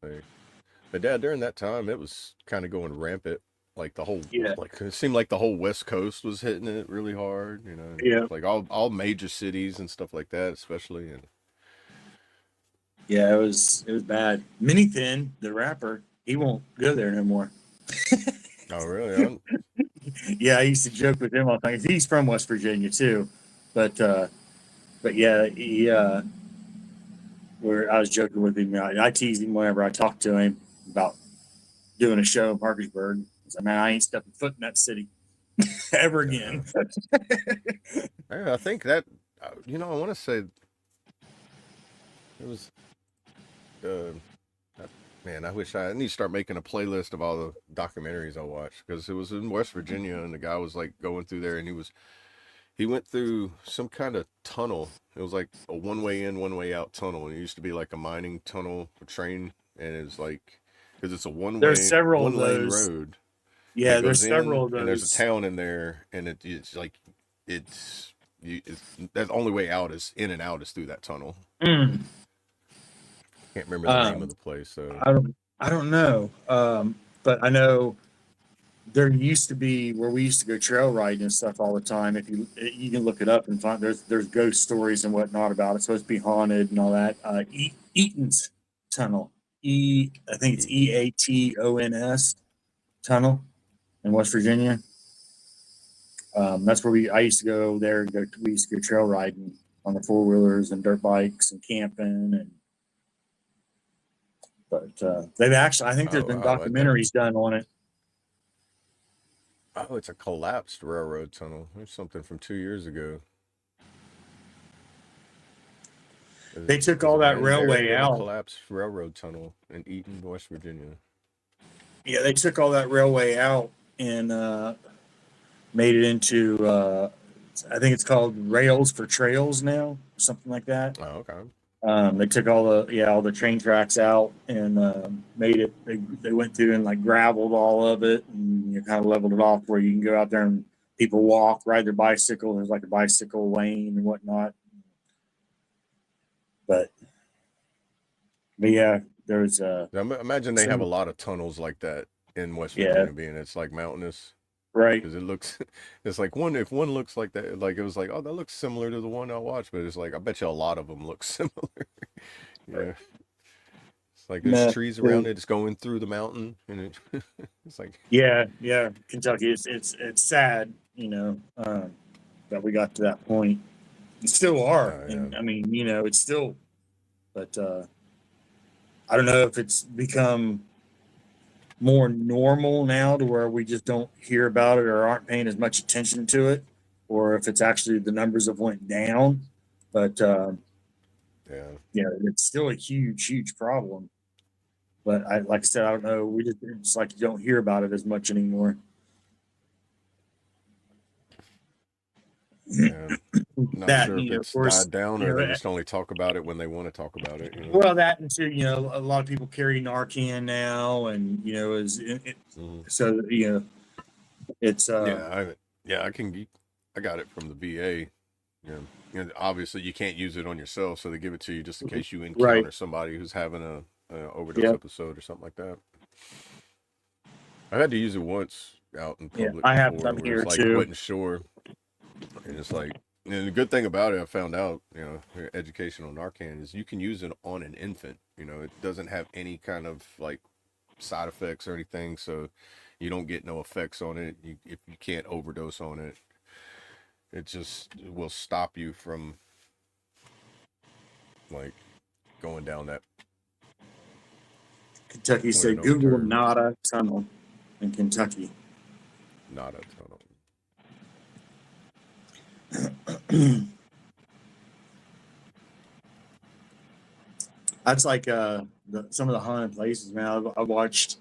But yeah, during that time, it was kind of going rampant. Like the whole, like it seemed like the whole West Coast was hitting it really hard.
Yeah.
Like all major cities and stuff like that, especially. And
yeah, it was bad. Mini Thin, the rapper, he won't go there no more.
Oh, really?
Yeah, I used to joke with him all the time. He's from West Virginia too, but yeah, he where I was joking with him. I teased him whenever I talked to him about doing a show in Parkersburg. I said, man, I ain't stepping foot in that city ever again.
Yeah, I think that I want to say it was. Man, I wish I need to start making a playlist of all the documentaries I watched, because it was in West Virginia and the guy was like going through there and he went through some kind of tunnel. It was like a one way in, one way out tunnel. And it used to be like a mining tunnel, a train, and it's like because it's a one lane road.
Yeah, there's several of those.
And there's a town in there, and it's like that only way out is in and out is through that tunnel.
Mm.
Can't remember the name of the place. So
I don't know, but I know there used to be where we used to go trail riding and stuff all the time. If you can look it up and find there's ghost stories and whatnot about it. It's supposed to be haunted and all that. Eaton's Tunnel, I think it's EATONS Tunnel in West Virginia. That's where I used to go there. We used to go trail riding on the 4-wheelers and dirt bikes and camping But they've actually, I think there's been documentaries done on it.
Oh, it's a collapsed railroad tunnel. There's something from 2 years ago.
They took all that railway out.
Collapsed railroad tunnel in Eaton, West Virginia.
Yeah, they took all that railway out and made it into, I think it's called Rails for Trails now, something like that.
Oh, okay.
They took all the train tracks out and made it. They went through and like graveled all of it and kind of leveled it off where you can go out there and people walk, ride their bicycle. There's like a bicycle lane and whatnot. But yeah, there's.
I imagine they have a lot of tunnels like that in West Virginia, being it's like mountainous.
Right.
Because it looks, it's like if one looks like that, like it was like, oh, that looks similar to the one I watched, but it's like, I bet you a lot of them look similar. Yeah. It's like there's trees around it. It's going through the mountain and it's like.
Yeah. Kentucky. It's sad, that we got to that point. You still are. And I mean, it's still, but I don't know if it's become more normal now to where we just don't hear about it or aren't paying as much attention to it, or if it's actually the numbers have went down. But it's still a huge problem. But like I said, I don't know. It's like you don't hear about it as much anymore.
Yeah. Not sure if it's died down or they just only talk about it when they want to talk about it.
Well, that and too, a lot of people carry Narcan now, and so it's
Yeah, I got it from the VA. Obviously you can't use it on yourself, so they give it to you just in case you
Right.
encounter somebody who's having a overdose
Yep.
episode or something like that. I had to use it once out in
Yeah.
public
I have
before,
some
where
here
it's like
too.
wasn't sure, and it's like, and the good thing about it, I found out, educational Narcan is you can use it on an infant. It doesn't have any kind of like side effects or anything, so you don't get no effects on it. If you can't overdose on it, it just will stop you from like going down that
Kentucky
point
said
of no
Google
return.
Nada Tunnel in Kentucky.
Nada tunnel.
That's like some of the haunted places, man. I've watched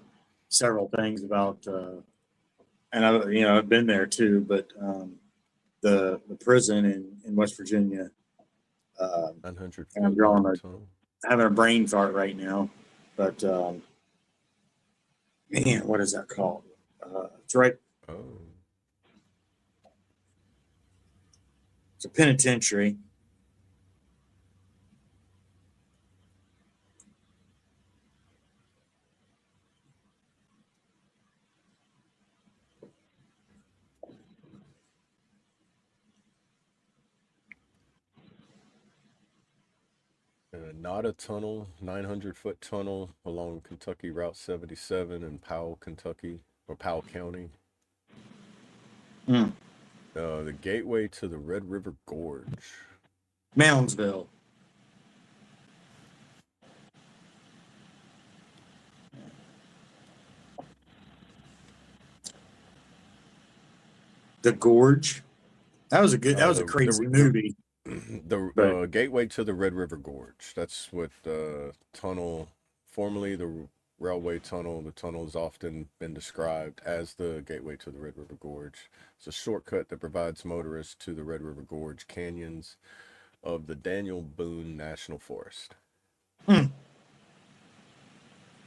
several things about, and I've been there too. But the prison in West Virginia,
900
and I'm
foot
drawing
long tunnel.
having a brain fart right now. But man, what is that called? It's right.
Oh,
It's a penitentiary.
Nada tunnel, 900-foot tunnel along Kentucky Route 77 in Powell, Kentucky, or Powell County.
Mm.
The gateway to the Red River Gorge.
Moundsville. The Gorge. That was a crazy movie.
The gateway to the Red River Gorge. That's what tunnel, formerly the railway tunnel. The tunnel has often been described as the gateway to the Red River Gorge. It's a shortcut that provides motorists to the Red River Gorge canyons of the Daniel Boone National Forest.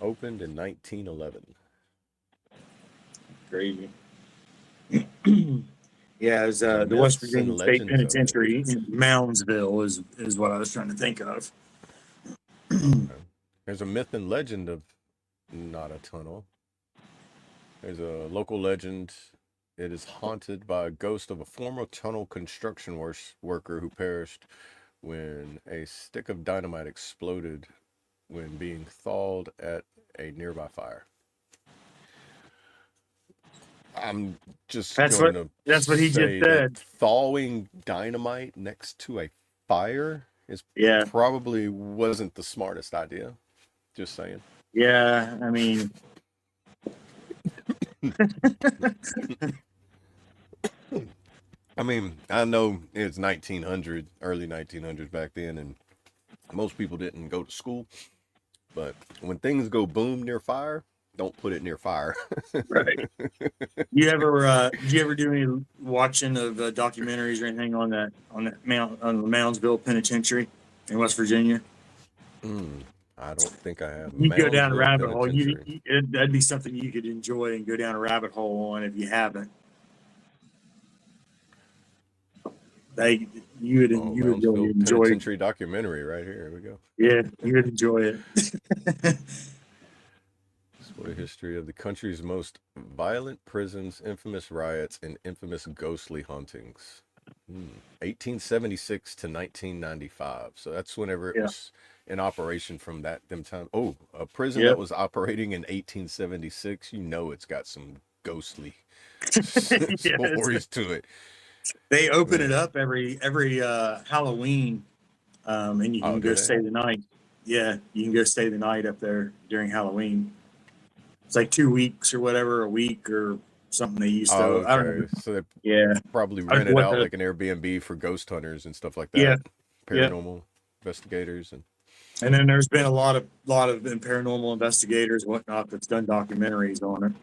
Opened in 1911.
Crazy. Yeah, it was, the West Virginia State Penitentiary in Moundsville is what I was trying to think of.
There's a myth and legend of Nada Tunnel. There's a local legend. It is haunted by a ghost of a former tunnel construction worker who perished when a stick of dynamite exploded when being thawed at a nearby fire. I'm just
that's
going
what
to
that's what he
say
just said.
Thawing dynamite next to a fire is probably wasn't the smartest idea. Just saying.
Yeah, I mean,
I know it's 1900, early 1900s back then, and most people didn't go to school. But when things go boom near fire, don't put it near fire.
Right. Did you ever do any watching of documentaries or anything on the Moundsville Penitentiary in West Virginia?
I don't think I have.
You go down a rabbit hole. That'd be something you could enjoy and go down a rabbit hole on if you haven't. You would really enjoy
Penitentiary documentary right here. Here we go.
Yeah, you would enjoy it.
What a history of the country's most violent prisons, infamous riots, and infamous ghostly hauntings. 1876 to 1995. So that's whenever it was in operation from them time. Oh, a prison that was operating in 1876. It's got some ghostly stories to it.
They open it up every Halloween, and you can go stay the night. Yeah, you can go stay the night up there during Halloween. It's like 2 weeks or whatever, a week or something they used to.
Okay.
I don't know.
So they probably rent it out like an Airbnb for ghost hunters and stuff like that.
Yeah.
Paranormal investigators and
then there's been a lot of paranormal investigators and whatnot that's done documentaries on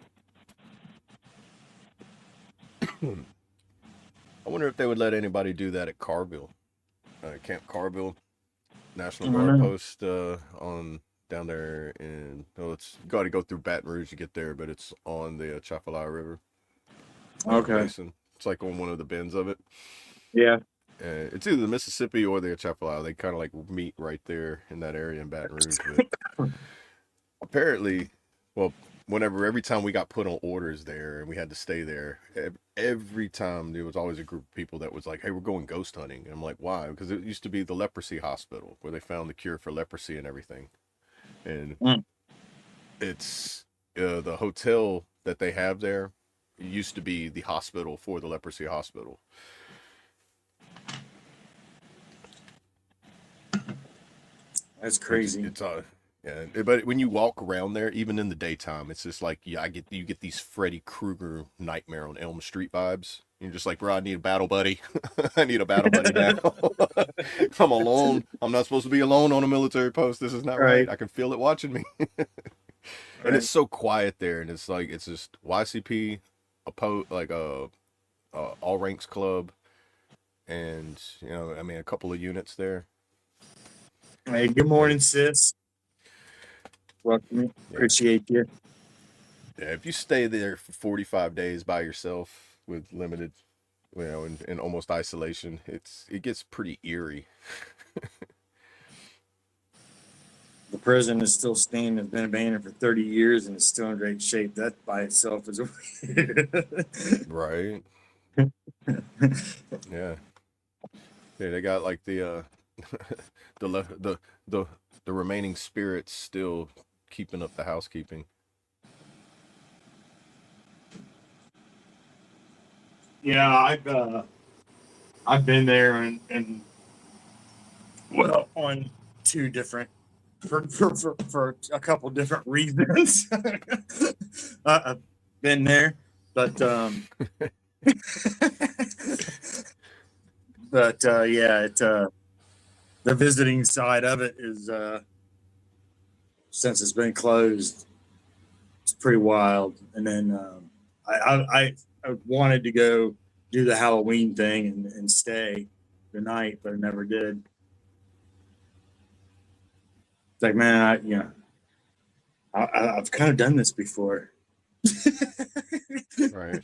it. I wonder if they would let anybody do that at Carville, Camp Carville, National Guard post on down there in. It's got to go through Baton Rouge to get there, but it's on the Chafalaya River.
Okay.
Basin. It's like on one of the bends of it.
Yeah.
It's either the Mississippi or the Atchafalaya. They kind of like meet right there in that area in Baton Rouge. But apparently, well, every time we got put on orders there and we had to stay there, every time there was always a group of people that was like, "Hey, we're going ghost hunting." And I'm like, "Why?" Because it used to be the leprosy hospital where they found the cure for leprosy and everything. And it's the hotel that they have there used to be the hospital for the leprosy hospital.
That's crazy.
It's yeah, but when you walk around there, even in the daytime, it's just like you get these Freddy Krueger Nightmare on Elm Street vibes. You're just like, bro, I need a battle buddy. I need a battle buddy now. I'm alone. I'm not supposed to be alone on a military post. This is not right. I can feel it watching me. And it's so quiet there, and it's like it's just YCP, all ranks club, and I mean a couple of units there.
Hey, good morning, sis. Welcome. Appreciate you.
Yeah, if you stay there for 45 days by yourself with limited, in almost isolation, it gets pretty eerie.
The prison is still standing. It's been abandoned for 30 years and it's still in great shape. That by itself is
right. Yeah. Yeah, they got like the the remaining spirits still keeping up the housekeeping.
Yeah, I've been there and well on two different for a couple different reasons. I've been there, but yeah, the visiting side of it is since it's been closed, it's pretty wild. And then I wanted to go do the Halloween thing and stay the night, but I never did. It's like, man, I've kind of done this before.
Right.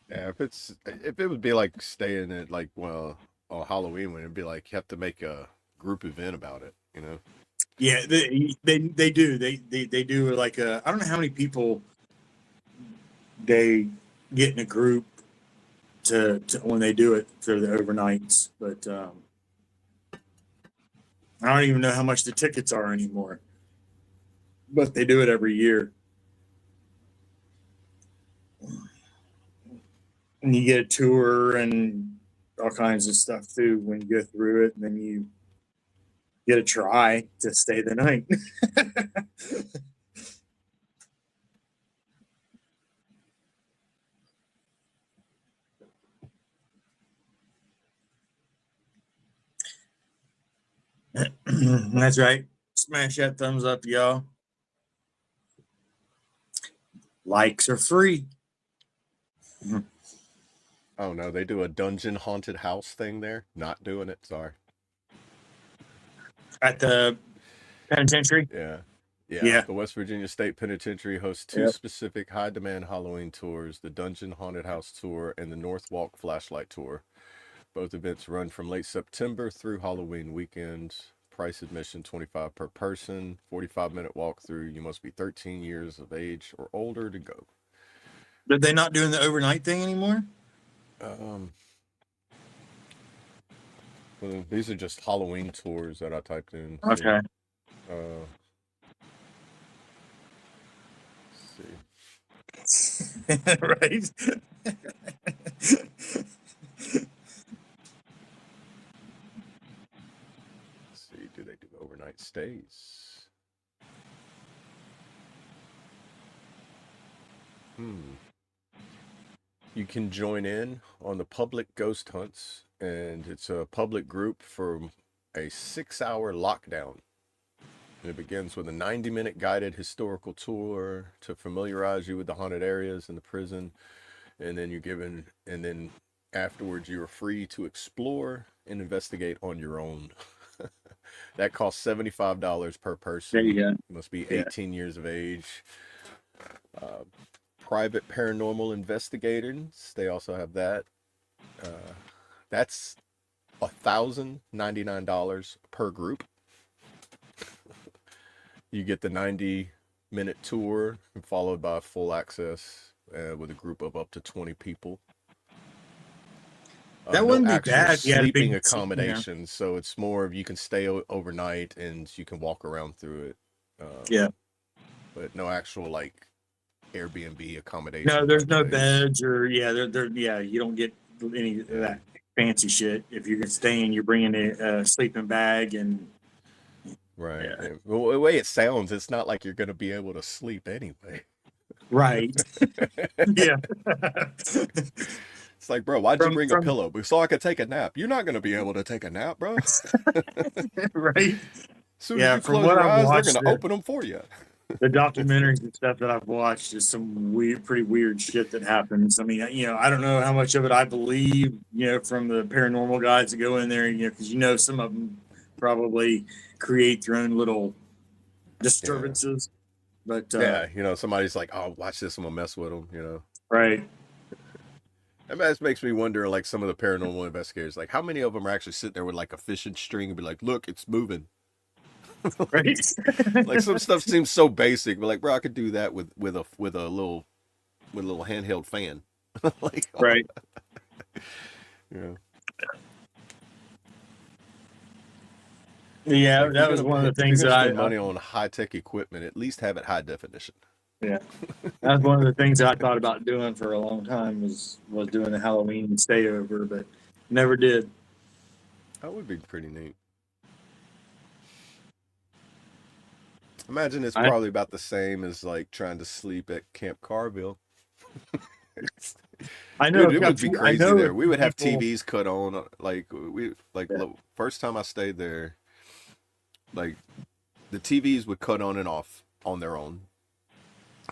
Yeah, if it would be like staying at like on Halloween, when it'd be like you have to make a group event about it,
Yeah, they do. They do like I don't know how many people they get in a group to when they do it for the overnights, but I don't even know how much the tickets are anymore. But they do it every year. And you get a tour and all kinds of stuff too when you go through it, and then you get a try to stay the night. That's right. Smash that thumbs up, y'all. Likes are free.
Oh no, they do a dungeon haunted house thing there. Not doing it. Sorry.
At the penitentiary?
Yeah. The West Virginia State Penitentiary hosts two specific high-demand Halloween tours, the Dungeon Haunted House Tour and the North Walk Flashlight Tour. Both events run from late September through Halloween weekend. Price admission $25 per person, 45-minute walkthrough. You must be 13 years of age or older to go.
Are they not doing the overnight thing anymore?
Well, these are just Halloween tours that I typed in.
Okay.
Let's see.
Right.
Do they do overnight stays? You can join in on the public ghost hunts, and it's a public group for a 6-hour lockdown. And it begins with a 90-minute guided historical tour to familiarize you with the haunted areas in the prison, and then afterwards you are free to explore and investigate on your own. That costs $75 per person.
There you go.
You must be 18 years of age. private paranormal investigators. They also have that. That's $1,099 per group. You get the 90-minute tour followed by full access with a group of up to 20 people.
That
no
wouldn't be
actual
bad if you had a
sleeping
big,
accommodations, so it's more of you can stay overnight and you can walk around through it.
Yeah.
But no actual like Airbnb accommodation.
No, there's
type
no
place.
beds or you don't get any of that fancy shit. If you're staying, you're bringing a sleeping bag and
Right.
Yeah.
And, well, the way it sounds, it's not like you're going to be able to sleep anyway.
right. Yeah.
It's like, bro, why'd you bring a
from
pillow? So I could take a nap. You're not going to be able to take a nap, bro.
right.
As soon
Yeah,
as you
from
close
what
your
I've
eyes, they're
watched,
going to open them for you.
the documentaries and stuff that I've watched is some pretty weird shit that happens. I mean, I don't know how much of it I believe, from the paranormal guys that go in there, because some of them probably create their own little disturbances. But
Yeah, somebody's like, oh, watch this, I'm going to mess with them,
right.
That just makes me wonder, like, some of the paranormal investigators, like, how many of them are actually sitting there with, like, a fishing string and be like, look, it's moving.
Right.
Like, some stuff seems so basic, but, like, bro, I could do that with a little handheld fan. Like,
Right.
Yeah.
Yeah,
Like,
that was one of the things that
spend money on high-tech equipment, at least have it high definition.
Yeah, that's one of the things that I thought about doing for a long time was doing the Halloween stay over, but never did.
That would be pretty neat. Imagine it's probably about the same as like trying to sleep at Camp Carville.
I know.
Dude, it would be crazy there. We would have
people...
TVs cut on. First time I stayed there, like the TVs would cut on and off on their own.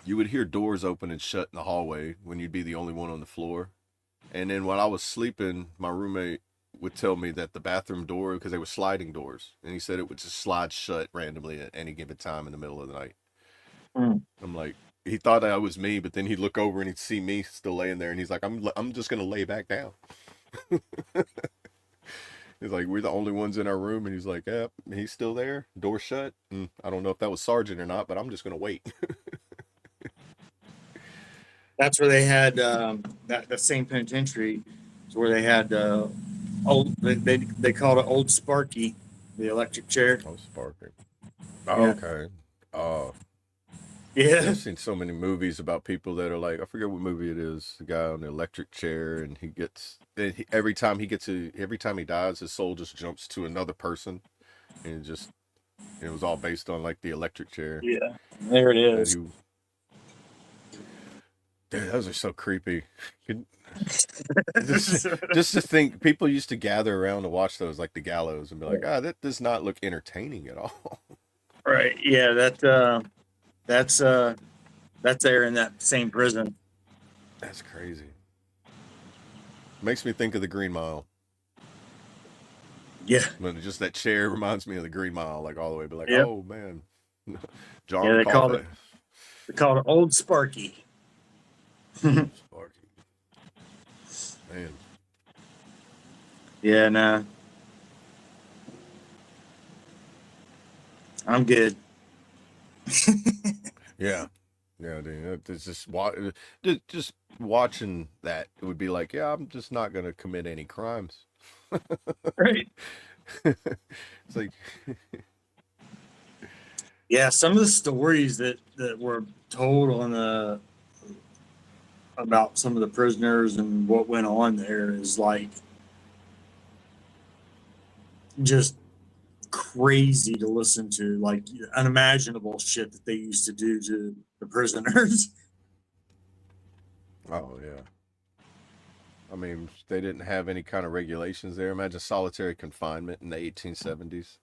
You would hear doors open and shut in the hallway when you'd be the only one on the floor. And then while I was sleeping, my roommate would tell me that the bathroom door, because they were sliding doors, and he said it would just slide shut randomly at any given time in the middle of the night. I'm like, he thought that was me, but then he'd look over and he'd see me still laying there, and he's like, I'm just gonna lay back down. He's like, we're the only ones in our room, and he's like, yeah, he's still there, door shut. I don't know if that was Sergeant or not, but I'm just gonna wait.
That's where they had that same penitentiary, where they had they called it Old Sparky, the electric chair.
Oh, Sparky. Oh, yeah. Okay. Oh.
Yeah.
I've seen so many movies about people that are like, I forget what movie it is. The guy on the electric chair, and every time he dies, his soul just jumps to another person, and it was all based on like the electric chair.
Yeah, there it is.
Dude, those are so creepy. Just to think, people used to gather around to watch those, like the gallows, and be like, that does not look entertaining at all.
Right. Yeah, that's there in that same prison.
That's crazy. Makes me think of the Green Mile.
Yeah.
But just that chair reminds me of the Green Mile, like all the way. Be like, oh man, John.
Yeah, they called it Old Sparky.
Sparky. Man.
Yeah, nah. I'm good.
Yeah, dude. It's just watching that, it would be like, yeah, I'm just not gonna commit any crimes.
Right.
It's like,
yeah, some of the stories that were told about some of the prisoners and what went on there is like just crazy to listen to, like unimaginable shit that they used to do to the prisoners.
Oh yeah. I mean, they didn't have any kind of regulations there. Imagine solitary confinement in the 1870s.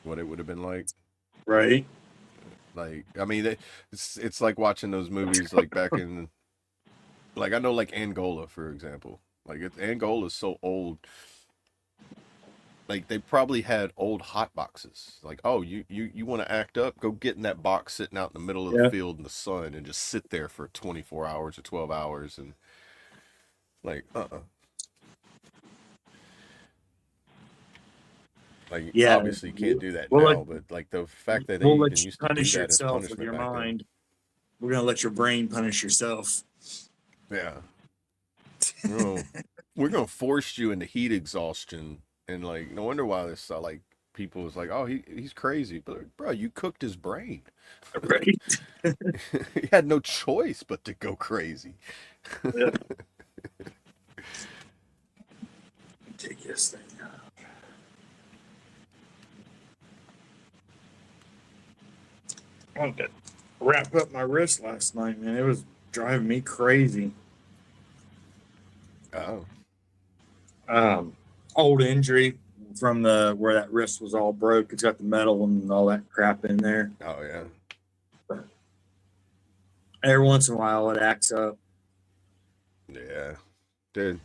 What it would have been like.
Right.
Like, I mean, it's like watching those movies like back in, like, I know, like Angola, for example. Like, Angola is so old. like they probably had old hot boxes. Like, oh, you want to act up? Go get in that box sitting out in the middle of the
Yeah.
field in the sun and just sit there for 24 hours or 12 hours and like, Like,
Yeah.
obviously you can't do that
We'll let
now, but like the fact that they
we'll let
even
you
used to do
punish
that as
yourself with
punishment
your
back then.
mind. We're gonna let your brain punish yourself.
Yeah. We're gonna force you into heat exhaustion, and like no wonder why this like people was like, oh, he's crazy, but bro, you cooked his brain.
Right.
He had no choice but to go crazy.
Yeah. Take this thing out. I wanted to wrap up my wrist last night, man. It was driving me crazy.
Oh.
Old injury from the where that wrist was all broke. It's got the metal and all that crap in there.
Oh yeah.
Every once in a while, it acts up.
Yeah, dude.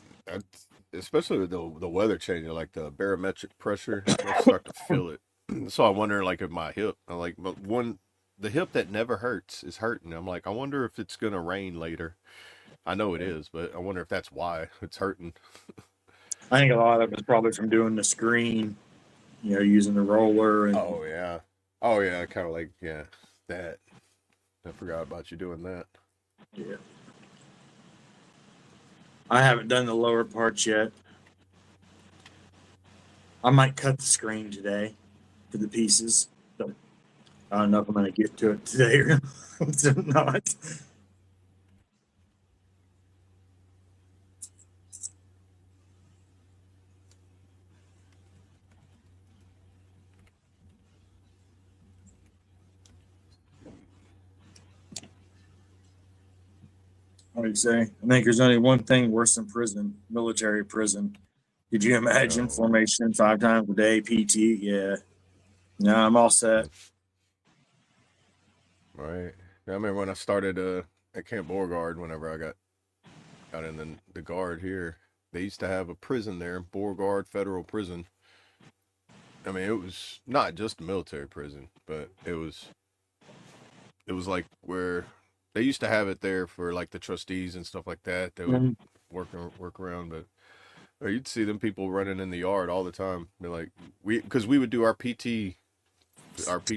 Especially with the weather changing, like the barometric pressure, I start to feel it. So I wonder, like, if my hip, I'm like, but the hip that never hurts is hurting. I'm like, I wonder if it's gonna rain later. I know it is, but I wonder if that's why it's hurting.
I think a lot of it's probably from doing the screen, using the roller and
Oh yeah, oh yeah, kind of like that. I forgot about you doing that.
yeah. I haven't done the lower parts yet. I might cut the screen today for the pieces. So I don't know if I'm going to get to it today or not. What do you say? I think there's only one thing worse than prison, military prison. Could you imagine
No.
formation 5 times a day, PT? Yeah. No, I'm all set.
Right. I remember when I started at Camp Beauregard, whenever I got in the guard here, they used to have a prison there, Beauregard Federal Prison. I mean, it was not just a military prison, but it was like where they used to have it there for like the trustees and stuff like that. They would work around, but or you'd see them people running in the yard all the time. They're like, because we would do our PT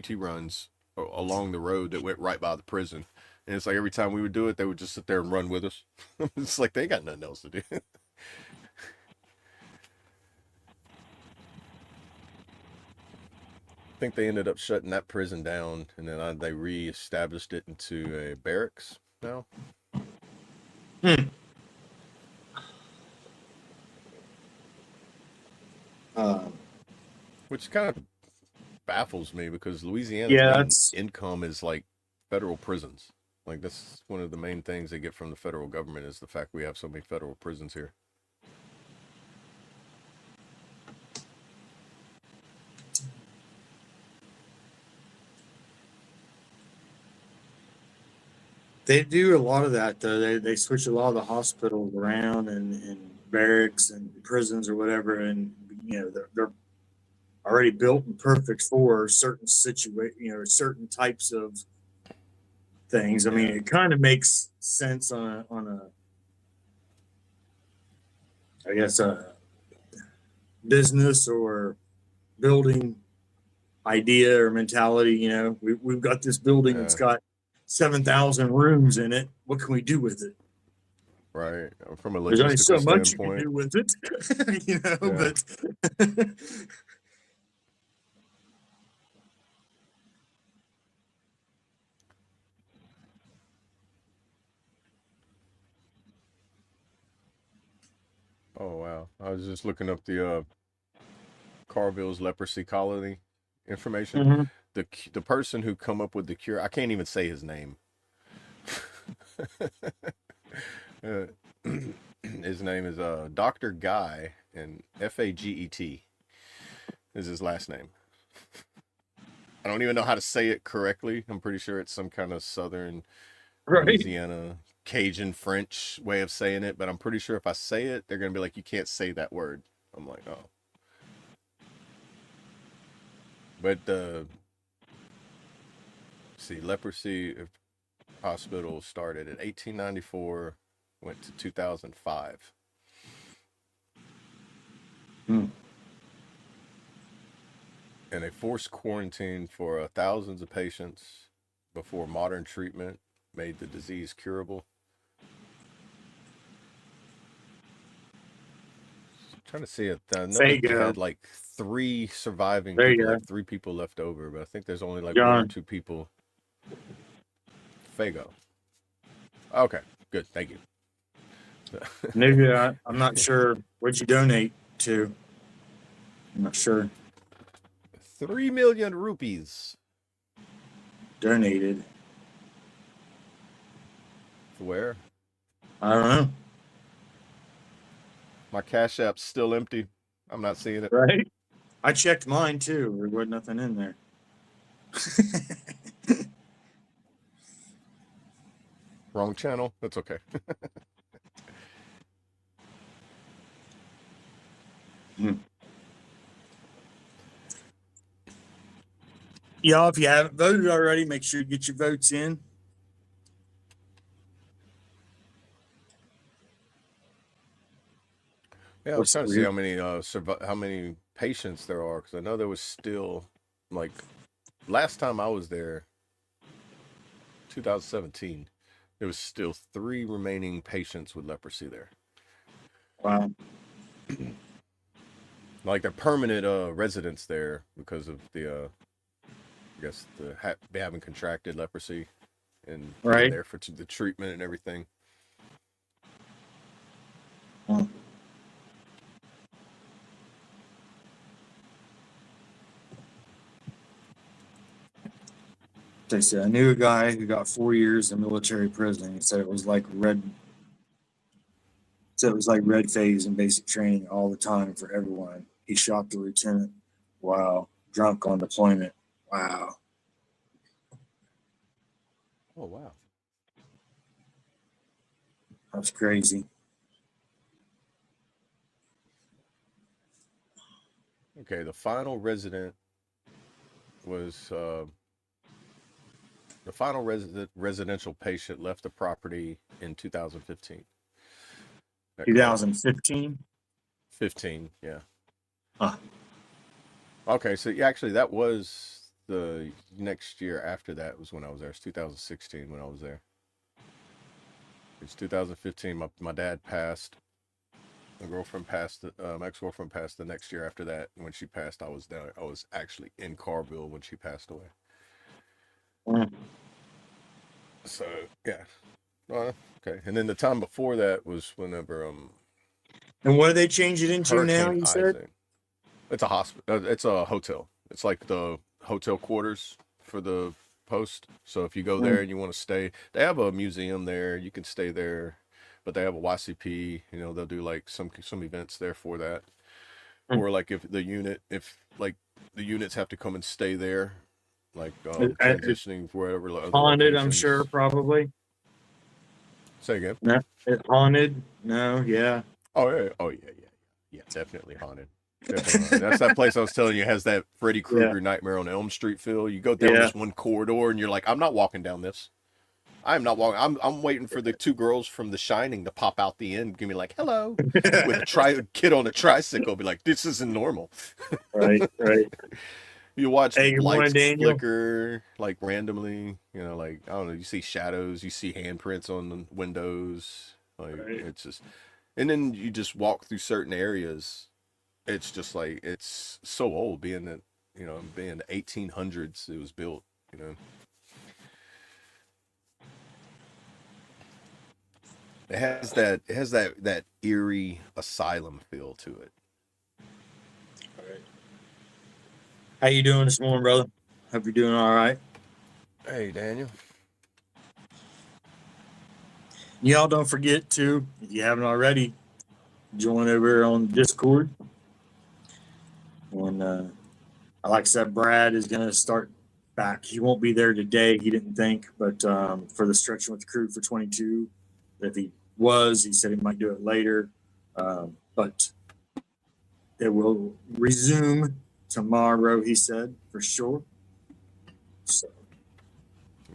runs along the road that went right by the prison. And it's like every time we would do it, they would just sit there and run with us. It's like they got nothing else to do. I think they ended up shutting that prison down, and then they re-established it into a barracks now. Which kind of baffles me because Louisiana's main income is like federal prisons. Like that's one of the main things they get from the federal government is the fact we have so many federal prisons here.
They do a lot of that though. They switch a lot of the hospitals around and barracks and prisons or whatever, and they're already built and perfect for certain certain types of things. I mean, it kind of makes sense on I guess a business or building idea or mentality. We've got this building that's got 7,000 rooms in it. What can we do with it?
Right. From a
There's only so
logistical
much you can
standpoint.
do with it, but
Oh wow! I was just looking up the Carville's leprosy colony information. The person who come up with the cure, I can't even say his name. His name is Dr. Guy, and Faget is his last name. I don't even know how to say it correctly. I'm pretty sure it's some kind of southern Louisiana Cajun French way of saying it, but I'm pretty sure if I say it, they're gonna be like, you can't say that word. I'm like, oh. But see, leprosy hospital started in 1894, went to 2005.
Hmm.
And they forced quarantine for thousands of patients before modern treatment made the disease curable. Trying to see it. I know that they
Fago.
had like 3 surviving
There you
people,
go.
like 3 people left over, but I think there's only like 1 or
John.
2 people. Fago. Okay, good. Thank you.
Maybe I'm not sure what you donate to. I'm not sure.
3 million rupees.
Donated.
Where?
I don't know.
My Cash App's still empty. I'm not seeing it.
Right? I checked mine too. There wasn't nothing in there.
Wrong channel. That's okay.
Y'all, if you haven't voted already, make sure you get your votes in.
Yeah, I was trying to see how many how many patients there are, because I know there was still, like, last time I was there, 2017, there was still 3 remaining patients with leprosy there.
Wow.
Like, they're permanent residents there because of the I guess they haven't contracted leprosy and
Right.
been there for the treatment and everything.
Hmm. They said I knew a guy who got 4 years in military prison. He said it was like red. Said it was like red phase and basic training all the time for everyone. He shot the lieutenant. Wow. Drunk on deployment. Wow.
Oh, wow.
That's crazy.
Okay, the final resident was the final residential patient left the property in 2015.
2015.
15, yeah.
Huh.
Okay, so yeah, actually that was the next year after that was when I was there. It's 2016 when I was there. It's 2015. My dad passed. My girlfriend passed. My ex-girlfriend passed the next year after that. And when she passed, I was there. I was actually in Carville when she passed away.
Mm.
So yeah. Okay. And then the time before that was whenever
And what do they change it into now?
Hurricane
You said
Isaac. It's a hospital. It's a hotel. It's like the hotel quarters for the post. So if you go there and you want to stay, they have a museum there. You can stay there, but they have a YCP. You know, they'll do like some events there for that. Or like if the units have to come and stay there, like transitioning wherever. Like,
haunted. I'm sure probably.
Say again.
No, haunted. No, yeah.
Oh yeah. Definitely haunted. That's that place I was telling you has that Freddy Krueger Nightmare on Elm Street feel. You go down this one corridor and you're like, I'm not walking down this. I'm not walking. I'm waiting for the 2 girls from The Shining to pop out the end, give me like hello with a kid on a tricycle. Be like, this isn't normal.
Right.
You watch
Hey, good morning,
lights
Daniel.
flicker like randomly. You know, like I don't know. You see shadows. You see handprints on the windows. Like it's just, and then you just walk through certain areas. It's just like it's so old, being that being the 1800s it was built. You know, it has that eerie asylum feel to it.
How you doing this morning, brother? Hope you're doing all right.
Hey, Daniel.
Y'all don't forget to, if you haven't already, join over on Discord. And like I said, Brad is going to start back. He won't be there today, he didn't think, but for the Stretching with the Crew for 22, if he was, he said he might do it later. But it will resume tomorrow, he said, for sure. So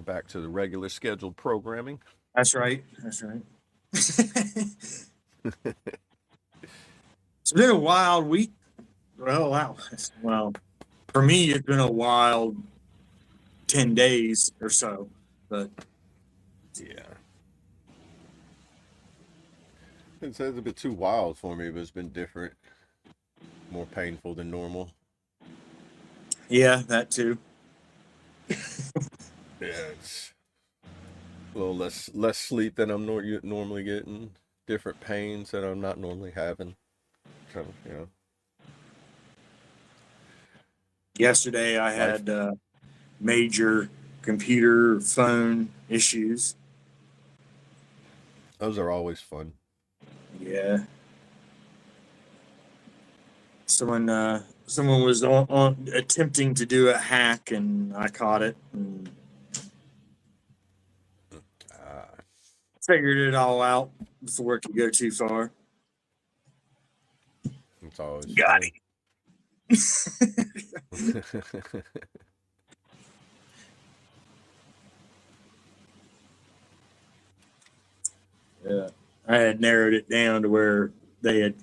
Back to the regular scheduled programming.
that's right. That's right. It's been a wild week. Well, wow. Well, for me, it's been a wild 10 days or so, but
yeah. It's a bit too wild for me, but it's been different. More painful than normal.
yeah, that too.
Yeah, it's a little less sleep than I'm normally getting. Different pains that I'm not normally having. So, you know.
Yesterday, I had major computer phone issues.
Those are always fun.
Yeah. Someone was on attempting to do a hack, and I caught it and figured it all out before it could go too far.
It's always
Got
fun.
it. Yeah, I had narrowed it down to where they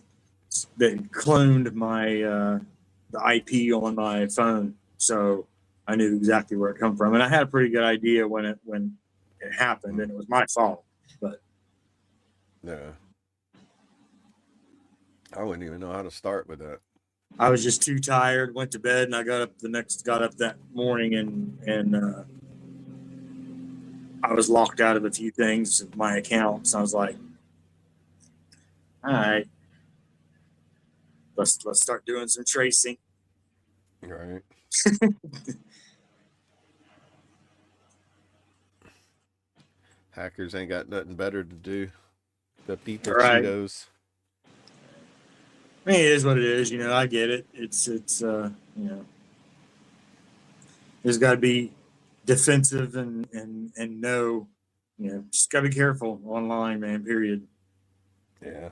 cloned my the IP on my phone, so I knew exactly where it come from, and I had a pretty good idea when it happened, and it was my fault. But
yeah, I wouldn't even know how to start with that.
I was just too tired. Went to bed, and I got up that morning, and I was locked out of a few things of my accounts. I was like, all right, let's start doing some tracing.
Right. Hackers ain't got nothing better to do except eat their
Right.
Cheetos.
I mean, it is what it is. You know, I get it. It's you know, there's got to be defensive and know, you know, just got to be careful online, man. Period.
Yeah.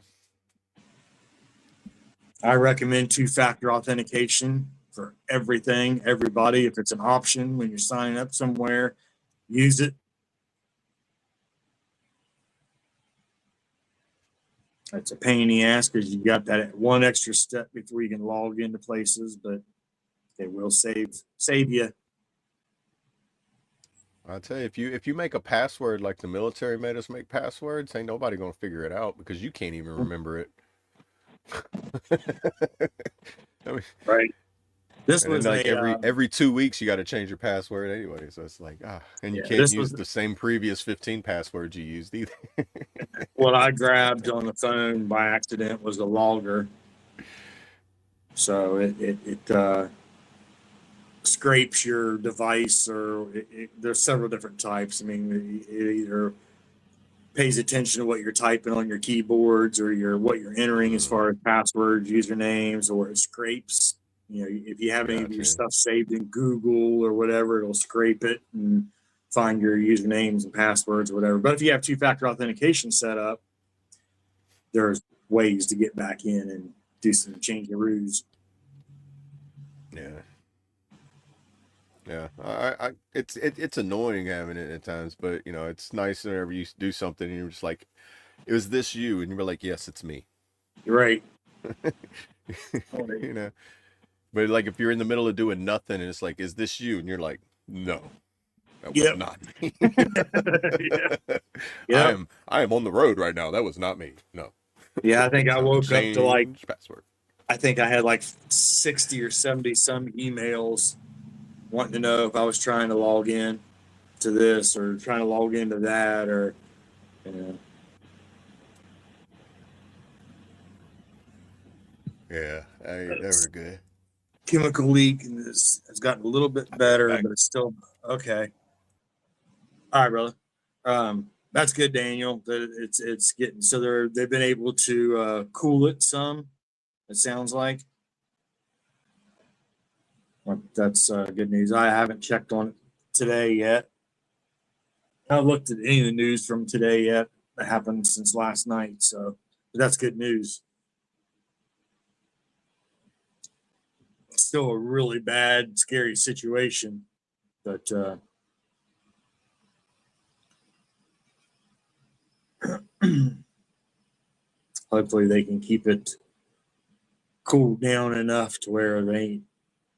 I recommend two-factor authentication for everything, everybody. If it's an option when you're signing up somewhere, use it. It's a pain in the ass because you got that one extra step before you can log into places, but it will save you.
I'll tell you, if you make a password like the military made us make passwords, ain't nobody gonna figure it out because you can't even remember it. I mean,
right. This
and
was
then, like
a,
every 2 weeks you got to change your password anyway, so it's like and you
yeah,
can't use the same previous 15 passwords you used either.
what I grabbed on the phone by accident was the logger. So it scrapes your device, or there's several different types. I mean, it either pays attention to what you're typing on your keyboards or what you're entering as far as passwords, usernames, or it scrapes. You know, if you have any of your stuff saved in Google or whatever, it'll scrape it and find your usernames and passwords or whatever. But if you have two-factor authentication set up, there's ways to get back in and do some change-a-roos.
Yeah. Yeah, it's annoying having it at times, but you know it's nice whenever you do something and you're just like, "It was this you?" and you're like, "Yes, it's me."
You're right.
You know, but like if you're in the middle of doing nothing and it's like, "Is this you?" and you're like, "No, that was not me." Yeah. I am on the road right now. That was not me. No.
Yeah, I think I woke up to like
password.
I think I had like 60 or 70 some emails wanting to know if I was trying to log in to this or trying to log into that, or you know.
Yeah, they were good.
Chemical leak has gotten a little bit better, but it's still okay. All right, brother. That's good, Daniel. That it's getting so they've been able to cool it some. It sounds like. Well, that's good news. I haven't checked on it today yet. I haven't looked at any of the news from today yet. That happened since last night, so but that's good news. still a really bad, scary situation. But hopefully they can keep it cooled down enough to where they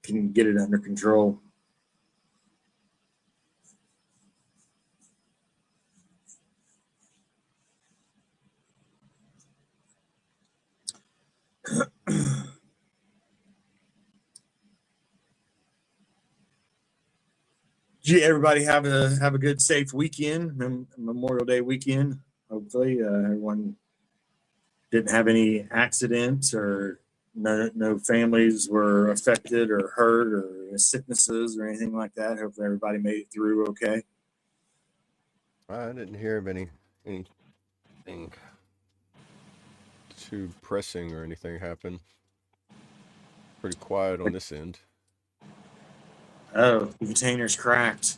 can get it under control. Did everybody have a good, safe weekend, Memorial Day weekend? Hopefully, everyone didn't have any accidents, or no families were affected or hurt, or sicknesses or anything like that. Hopefully, everybody made it through okay.
I didn't hear of anything too pressing or anything happen. Pretty quiet on this end.
Oh, the container's cracked.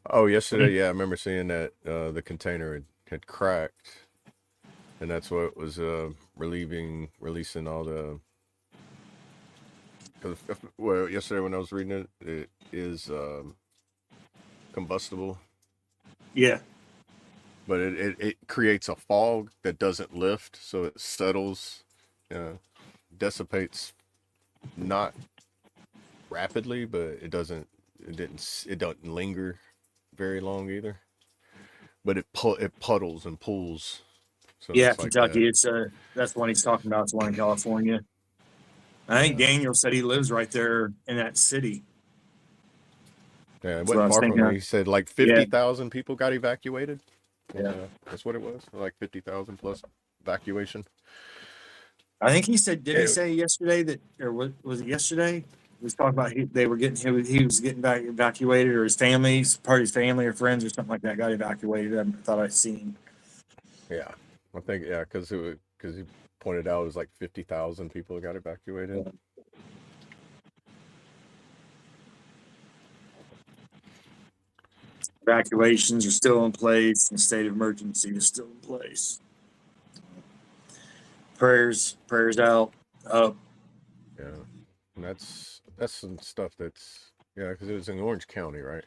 Oh, yesterday, yeah, I remember seeing that the container had cracked, and that's what was releasing all the. Well, yesterday when I was reading it, it is combustible.
Yeah.
But it creates a fog that doesn't lift, so it settles, dissipates, not rapidly, but it doesn't linger very long either. But it puddles and pools. So
yeah,
it's
Kentucky.
Like
it's that's the one he's talking about. It's the one in California. I think Daniel said he lives right there in that city.
Yeah, it wasn't far from me. He said like 50,000 people got evacuated.
Yeah,
that's what it was. Like 50,000 plus evacuation.
I think he said. Did he say yesterday that, or was it yesterday? He was talking about he was getting back evacuated, or his family's part of his family or friends or something like that got evacuated. I thought I'd seen.
Yeah, I think because he pointed out it was like 50,000 people got evacuated. Yeah.
Evacuations are still in place, and state of emergency is still in place. Prayers out. Up.
Yeah, and that's some stuff that's because it was in Orange County, right?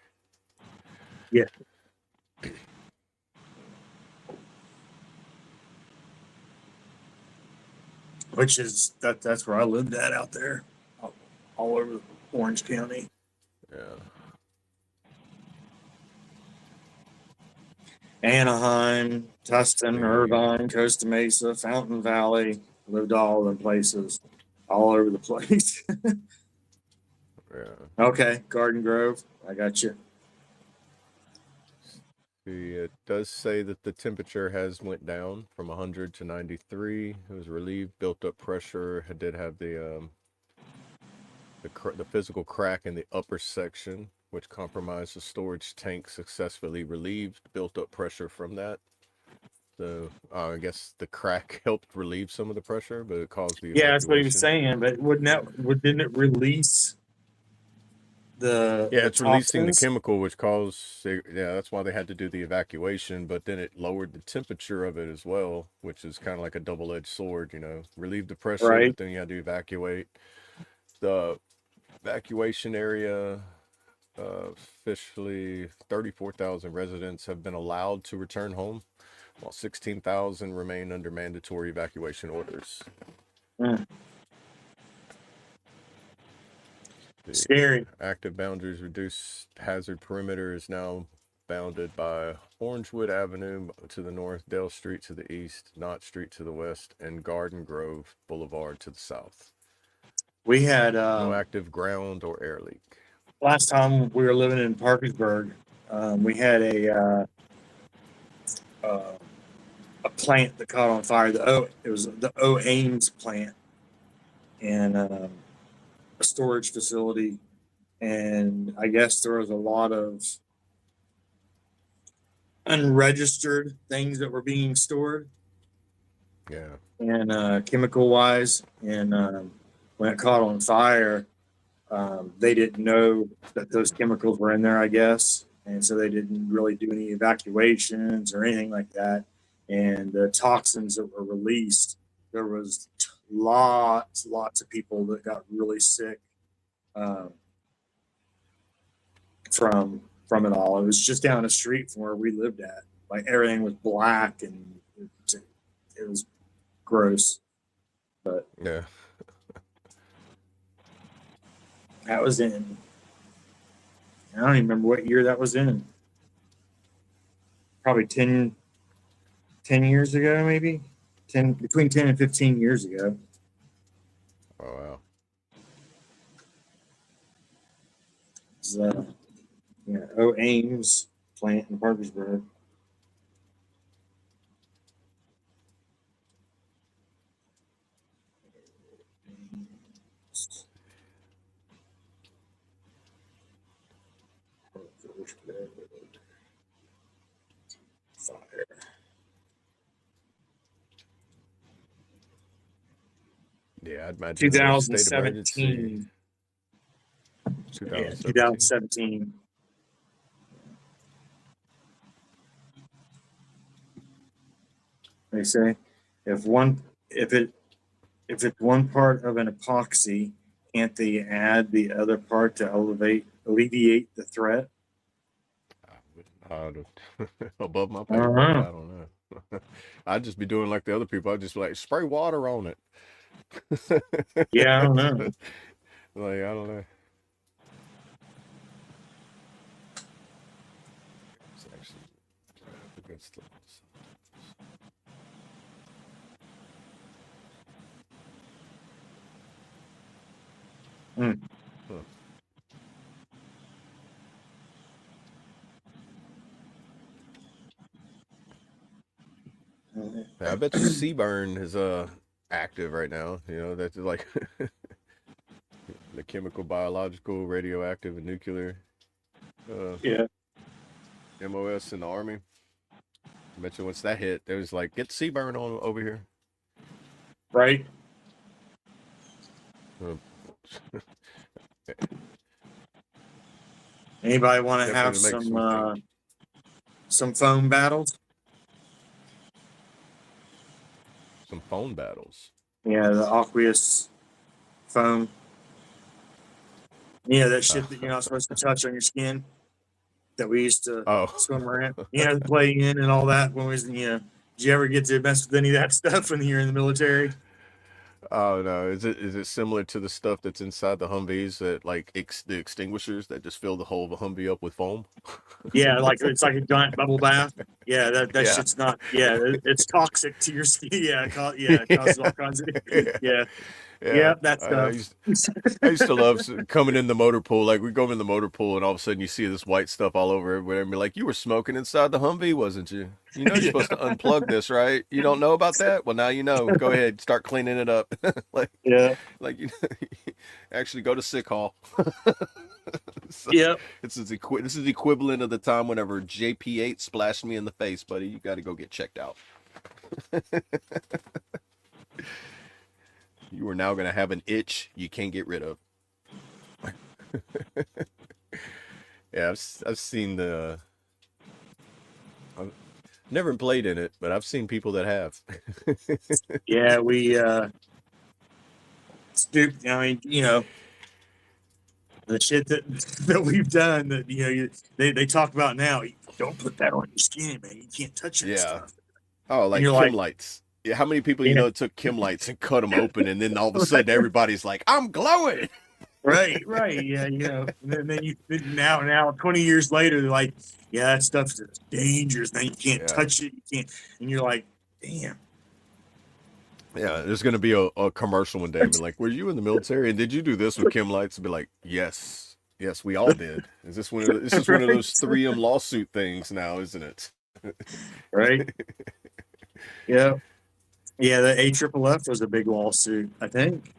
Yeah. Which is that's where I lived at out there, all over Orange County.
Yeah.
Anaheim, Tustin, Irvine, Costa Mesa, Fountain Valley, lived all in places, all over the place.
Yeah.
Okay, Garden Grove, I got you.
See, it does say that the temperature has went down from 100 to 93. It was relieved, built up pressure. It did have the physical crack in the upper section, which compromised the storage tank, successfully relieved, built up pressure from that. So I guess the crack helped relieve some of the pressure, but it caused the evacuation.
That's what he was saying. But didn't it release
it's toxins? Releasing the chemical, which caused that's why they had to do the evacuation. But then it lowered the temperature of it as well, which is kind of like a double-edged sword. Relieve the pressure, right, but then you had to evacuate. The evacuation area, officially 34,000 residents have been allowed to return home, while 16,000 remain under mandatory evacuation orders.
Scary.
Active boundaries reduced hazard perimeter is now bounded by Orangewood Avenue to the north, Dale Street to the east, Knott Street to the west, and Garden Grove Boulevard to the south.
We had
no active ground or air leak.
Last time we were living in Parkersburg, we had a plant that caught on fire. It was the O. Ames plant, and a storage facility, and I guess there was a lot of unregistered things that were being stored.
Yeah.
And chemical wise, and when it caught on fire, they didn't know that those chemicals were in there, I guess, and so they didn't really do any evacuations or anything like that. And the toxins that were released, there was lots of people that got really sick from it all. It was just down the street from where we lived at. Like everything was black and it was gross. But
yeah,
that was in, I don't even remember what year that was in. Probably 10 years ago, maybe between 10 and 15 years ago.
oh wow.
It's, O. Ames plant in Parkersburg. Fire.
Yeah, I'd imagine a state of emergency.
2017. 2017. They say if it's one part of an epoxy, can't they add the other part to alleviate the threat?
Above my pay grade, I don't know. I'd just be doing like the other people. I'd just be like, spray water on it.
Yeah, I don't know.
Like, I don't know. It's actually right up against the Huh. I bet you CBurn is active right now. You know, that's like the chemical, biological, radioactive, and nuclear.
Yeah.
MOS in the Army. I bet you once that hit, they was like, get CBurn on over here.
Right. Anybody want to have some phone battles?
Some phone battles.
Yeah, the aqueous foam. Yeah, that shit that you're not supposed to touch on your skin that we used to swim around, play in and all that when we was, did you ever get to mess with any of that stuff when you're in the military?
Oh no! Is it similar to the stuff that's inside the Humvees that like the extinguishers that just fill the whole of a Humvee up with foam?
Yeah, like it's like a giant bubble bath. Yeah, that shit's not. Yeah, it's toxic to your skin. Yeah, it causes all kinds of. Yeah, that's
I used to love coming in the motor pool. Like we go in the motor pool, and all of a sudden you see this white stuff all over everywhere, and be like, "You were smoking inside the Humvee, wasn't you? You know you're supposed to unplug this, right? You don't know about that? Well, now you know. Go ahead, start cleaning it up. like actually go to sick hall." So, this is the equivalent of the time whenever JP8 splashed me in the face, buddy. You got to go get checked out. You are now going to have an itch you can't get rid of. Yeah, I've seen I've never played in it, but I've seen people that have.
Yeah, we stooped. I mean, the shit that we've done that they talk about now. Don't put that on your skin, man. You can't touch that stuff.
Oh, like Kim lights. Yeah, how many people took Kim lights and cut them open, and then all of a sudden everybody's like, "I'm glowing."
Right. Yeah, And then now 20 years later, they're like, "Yeah, that stuff's dangerous. Now you can't touch it. You can't." And you're like, "Damn."
Yeah, there's gonna be a commercial one day. And be like, "Were you in the military? And did you do this with Kim lights?" And be like, "Yes, we all did." This is one of those 3M lawsuit things now, isn't it?
Right. Yeah. Yeah, the AFFF was a big lawsuit, I think.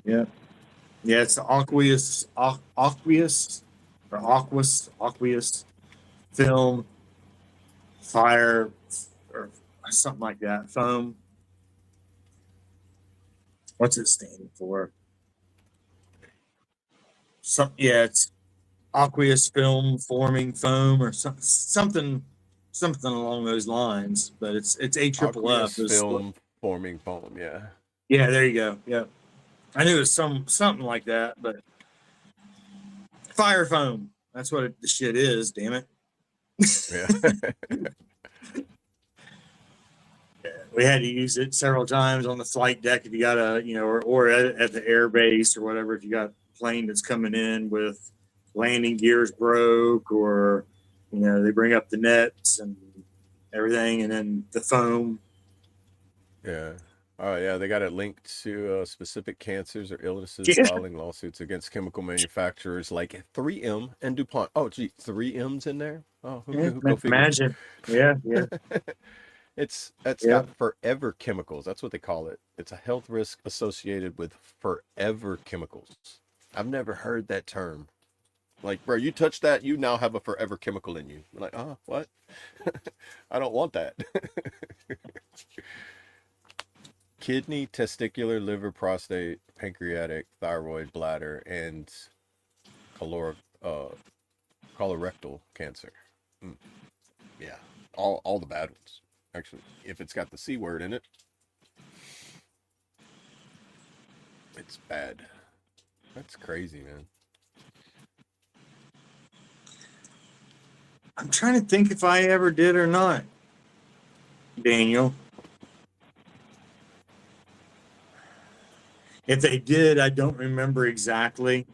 Yeah, it's the aqueous film fire or something like that. Foam. What's it standing for? It's aqueous film forming foam or something something along those lines. But it's A triple F.
Aqueous film forming foam. Yeah.
Yeah, there you go. Yeah, I knew it was something like that, but fire foam. That's what the shit is. Damn it.
Yeah.
We had to use it several times on the flight deck if you got a, or at the air base or whatever. If you got a plane that's coming in with landing gears broke, or they bring up the nets and everything, and then the foam.
Yeah. Oh, yeah. They got it linked to specific cancers or illnesses,
Yeah.
filing lawsuits against chemical manufacturers like 3M and DuPont. Oh, gee, 3M's in there? Oh, who go figure.
Imagine. Yeah.
It's
Yeah.
got forever chemicals. That's what they call it. It's a health risk associated with forever chemicals. I've never heard that term. Like, bro, you touch that, you now have a forever chemical in you. You're like, oh, what? I don't want that. Kidney, testicular, liver, prostate, pancreatic, thyroid, bladder, and colorectal cancer. Yeah, all the bad ones. Actually, if it's got the C word in it, it's bad. That's crazy, man.
I'm trying to think if I ever did or not, Daniel. If they did, I don't remember exactly.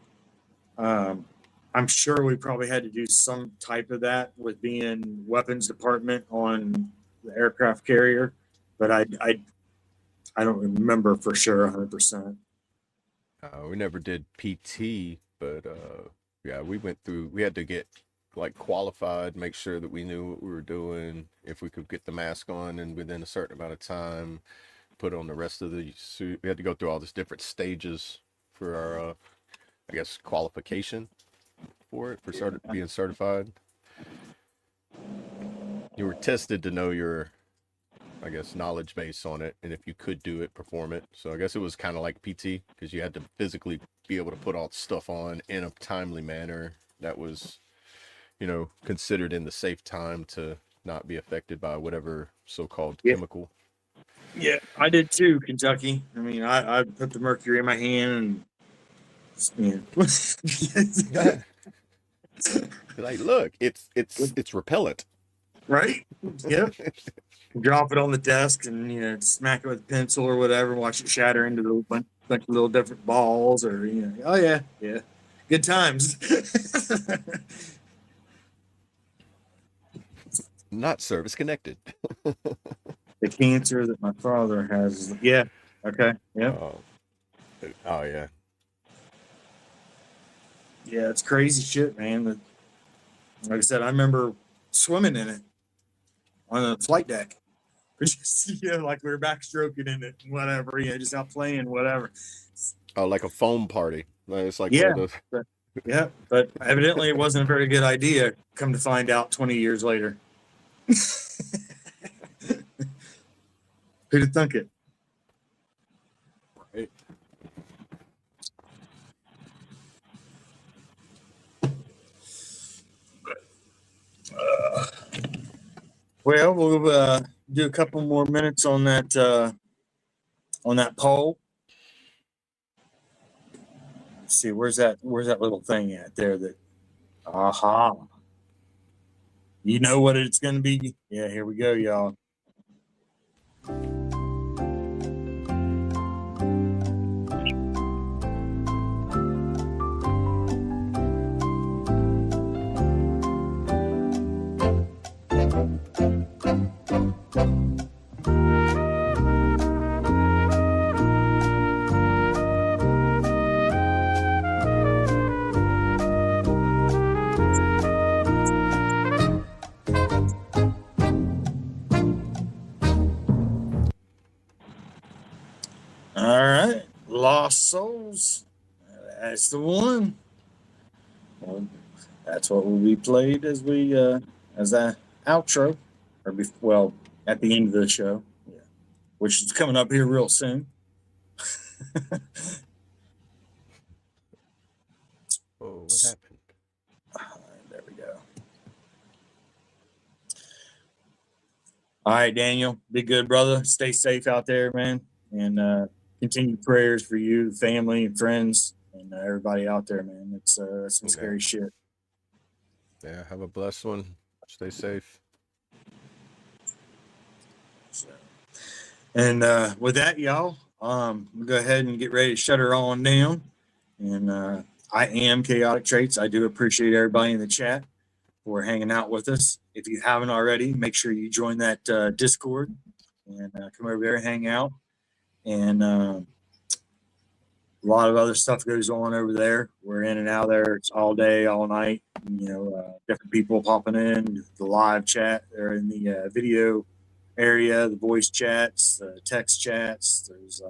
I'm sure we probably had to do some type of that with being weapons department on the aircraft carrier, but I don't remember for sure 100%.
We never did PT, but yeah, we had to get like qualified, make sure that we knew what we were doing, if we could get the mask on and within a certain amount of time, put on the rest of the suit. We had to go through all these different stages for our, I guess, qualification for it, for being certified. You were tested to know your, I guess, knowledge base on it, and if you could do it, perform it. So I guess it was kind of like PT, because you had to physically be able to put all the stuff on in a timely manner that was, considered in the safe time to not be affected by whatever so-called chemical.
Yeah, I did too, Kentucky. I mean, I put the mercury in my hand and
Like, look, it's repellent.
Right? Yep. Drop it on the desk and smack it with a pencil or whatever. Watch it shatter into a bunch of little different balls, or oh yeah, good times.
Not service connected.
The cancer that my father has. Yeah. Okay. Yeah.
Oh yeah.
Yeah, it's crazy shit, man. Like I said, I remember swimming in it on the flight deck. Just, like we were backstroking in it, whatever. Just out playing, whatever.
Oh, like a foam party. It's like
but evidently it wasn't a very good idea. Come to find out, 20 years later. Who'd have thunk it?
Right.
Well, we'll do a couple more minutes on that poll. Let's see, where's that little thing at there? That aha. You know what it's going to be? Yeah, here we go, y'all. All right, Lost Souls. That's the one. Well, that's what will be played as we as an outro, or at the end of the show, which is coming up here real soon.
Oh, what happened?
There we go. All right, Daniel, be good, brother. Stay safe out there, man, and continue prayers for you, the family, and friends, and everybody out there, man. It's some scary shit.
Yeah, have a blessed one. Stay safe.
So, and with that, y'all, we'll go ahead and get ready to shut her on down. And I am Chaotic Traits. I do appreciate everybody in the chat for hanging out with us. If you haven't already, make sure you join that Discord and come over there and hang out. And a lot of other stuff goes on over there. We're in and out there. It's all day, all night. You know, different people popping in, the live chat. They're in the video area, the voice chats, text chats. There's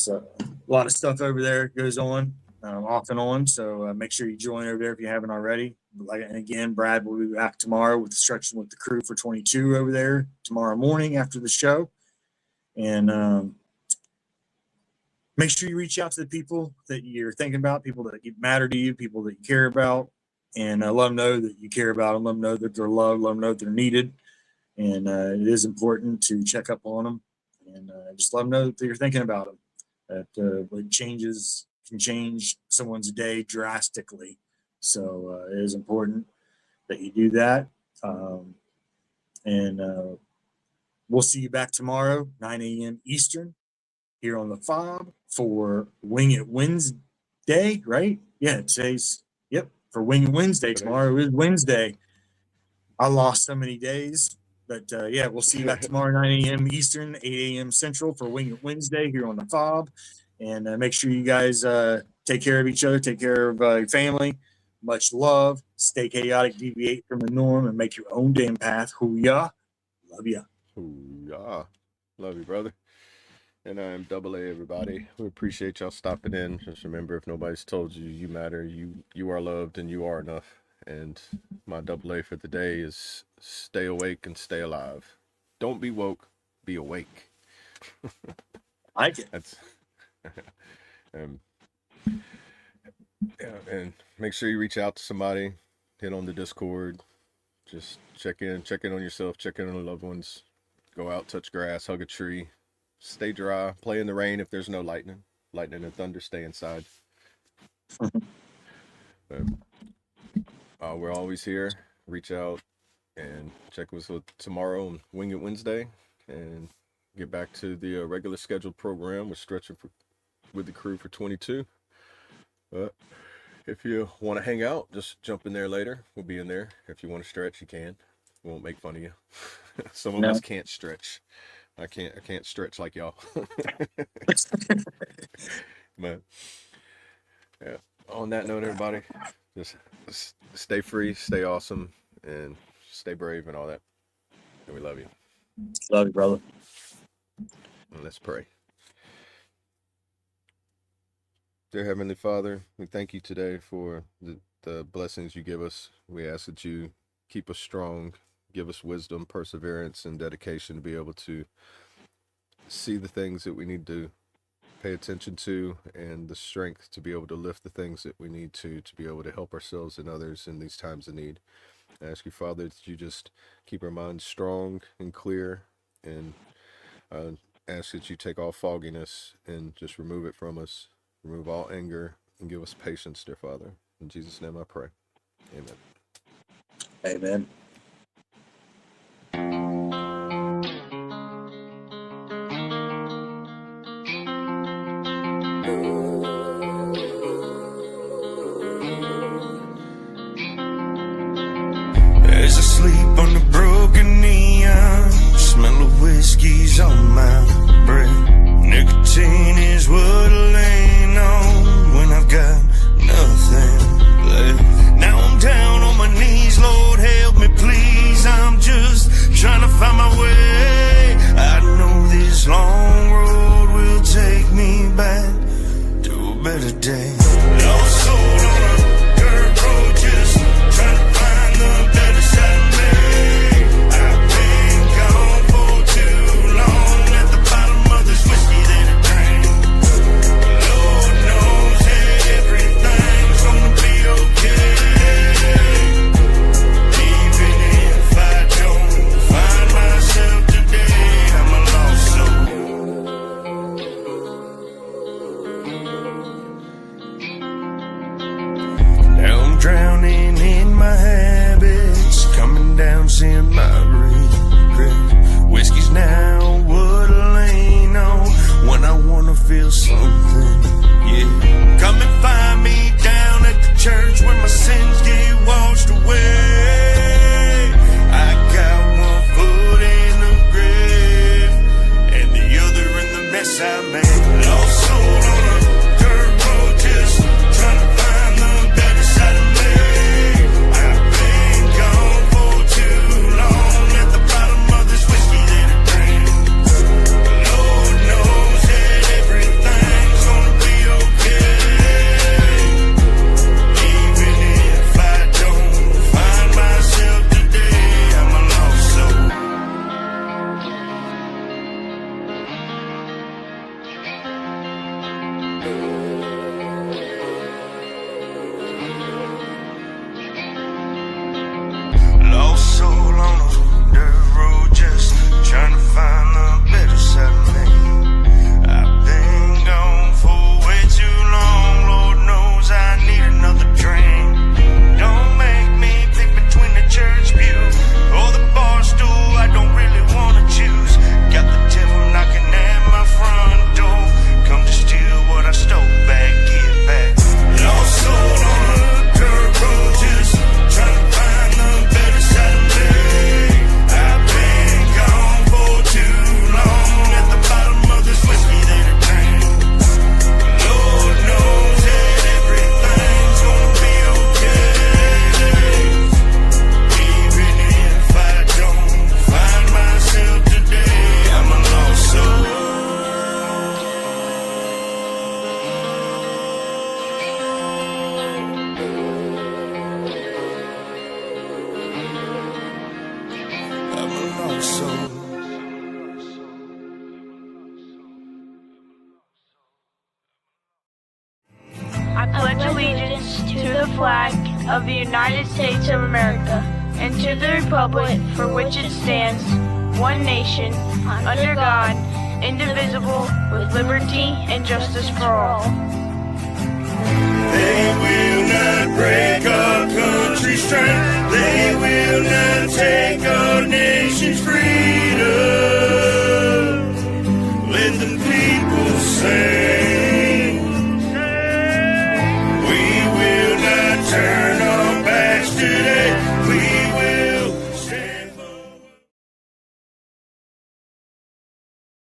a lot of stuff over there goes on off and on. So make sure you join over there if you haven't already. And again, Brad will be back tomorrow with instruction with the crew for 22 over there tomorrow morning after the show. And make sure you reach out to the people that you're thinking about, people that matter to you, people that you care about, and let them know that you care about them. Let them know that they're loved. Let them know that they're needed. And it is important to check up on them and just let them know that you're thinking about them. That what changes can change someone's day drastically. So it is important that you do that. And we'll see you back tomorrow, 9 a.m. Eastern, here on the F.O.B. for Wing It Wednesday, right? Yeah, for Wing It Wednesday. Tomorrow is Wednesday. I lost so many days. But yeah, we'll see you back tomorrow, 9 a.m. Eastern, 8 a.m. Central for Wing It Wednesday here on the F.O.B. And make sure you guys take care of each other, take care of your family. Much love. Stay chaotic, deviate from the norm, and make your own damn path. Hoo-yah. Love ya.
Hoo-yah. Love you, brother. And I'm Double A, everybody. We appreciate y'all stopping in. Just remember, if nobody's told you, you matter. You are loved, and you are enough. And my Double A for the day is stay awake and stay alive. Don't be woke, be awake.
I like it.
That's yeah, and make sure you reach out to somebody, hit on the Discord, just check in on yourself, check in on your loved ones, go out, touch grass, hug a tree, stay dry, play in the rain if there's no lightning and thunder, stay inside. But, we're always here. Reach out and check us tomorrow on Wing It Wednesday and get back to the regular scheduled program. We're stretching with the crew for 22. But if you want to hang out, just jump in there later. We'll be in there. If you want to stretch, you can. We won't make fun of you. Some of us can't stretch. I can't stretch like y'all. But yeah, on that note, everybody, just stay free, stay awesome, and stay brave and all that. And we love you.
Love you, brother.
And let's pray. Dear Heavenly Father, we thank you today for the blessings you give us. We ask that you keep us strong, give us wisdom, perseverance, and dedication to be able to see the things that we need to pay attention to, and the strength to be able to lift the things that we need to be able to help ourselves and others in these times of need. I ask you, Father, that you just keep our minds strong and clear, and ask that you take all fogginess and just remove it from us. Remove all anger and give us patience, dear Father. In Jesus' name I pray. Amen.
Amen.
As I sleep on the broken neon, smell of whiskey's on my breath. Nicotine is what I lean on when I've got nothing left. Now I'm down on my knees, Lord help me please. I'm just trying to find my way. I know this long road will take me back to a better day. Lost soul on a dirt road, just trying to find the better side of me. I've been gone for too long at the bottom of this whiskey that I drank. Lord knows everything's gonna be okay, even if I don't find loss in my regret. Whiskey's now what I lean on when I wanna feel something, yeah. Come and find me down at the church where my sins get washed away. I got one foot in the grave and the other in the mess I made. Lost soul on a dirt road, just trying to find the better side of me. I've been gone for too long at the bottom of this whiskey that I drink. Lord knows that everything's gonna be okay, even if I don't find myself today. I'm a lost soul. Lost soul on a dirt road, just trying to find the better side of me. I've been gone for way too long. Lord knows I need another drink. Don't make me pick between the church pew or the bar stool. I don't really wanna choose. Got the devil knocking at my front door. Come to steal what I stole back, get back. Lost soul on a dirt road, just trying to find the better side of me. I've been gone for too long at the bottom of this whiskey that I drink. Lord knows that everything's gonna be okay, even if I don't find myself today. I'm a lost soul. I'm a lost soul.
I pledge allegiance to the flag of the United States of America and to the republic for which it stands, one nation, under God, indivisible, with liberty and justice for all.
They will not break our country's strength. They will not take our nation's freedom. Let the people say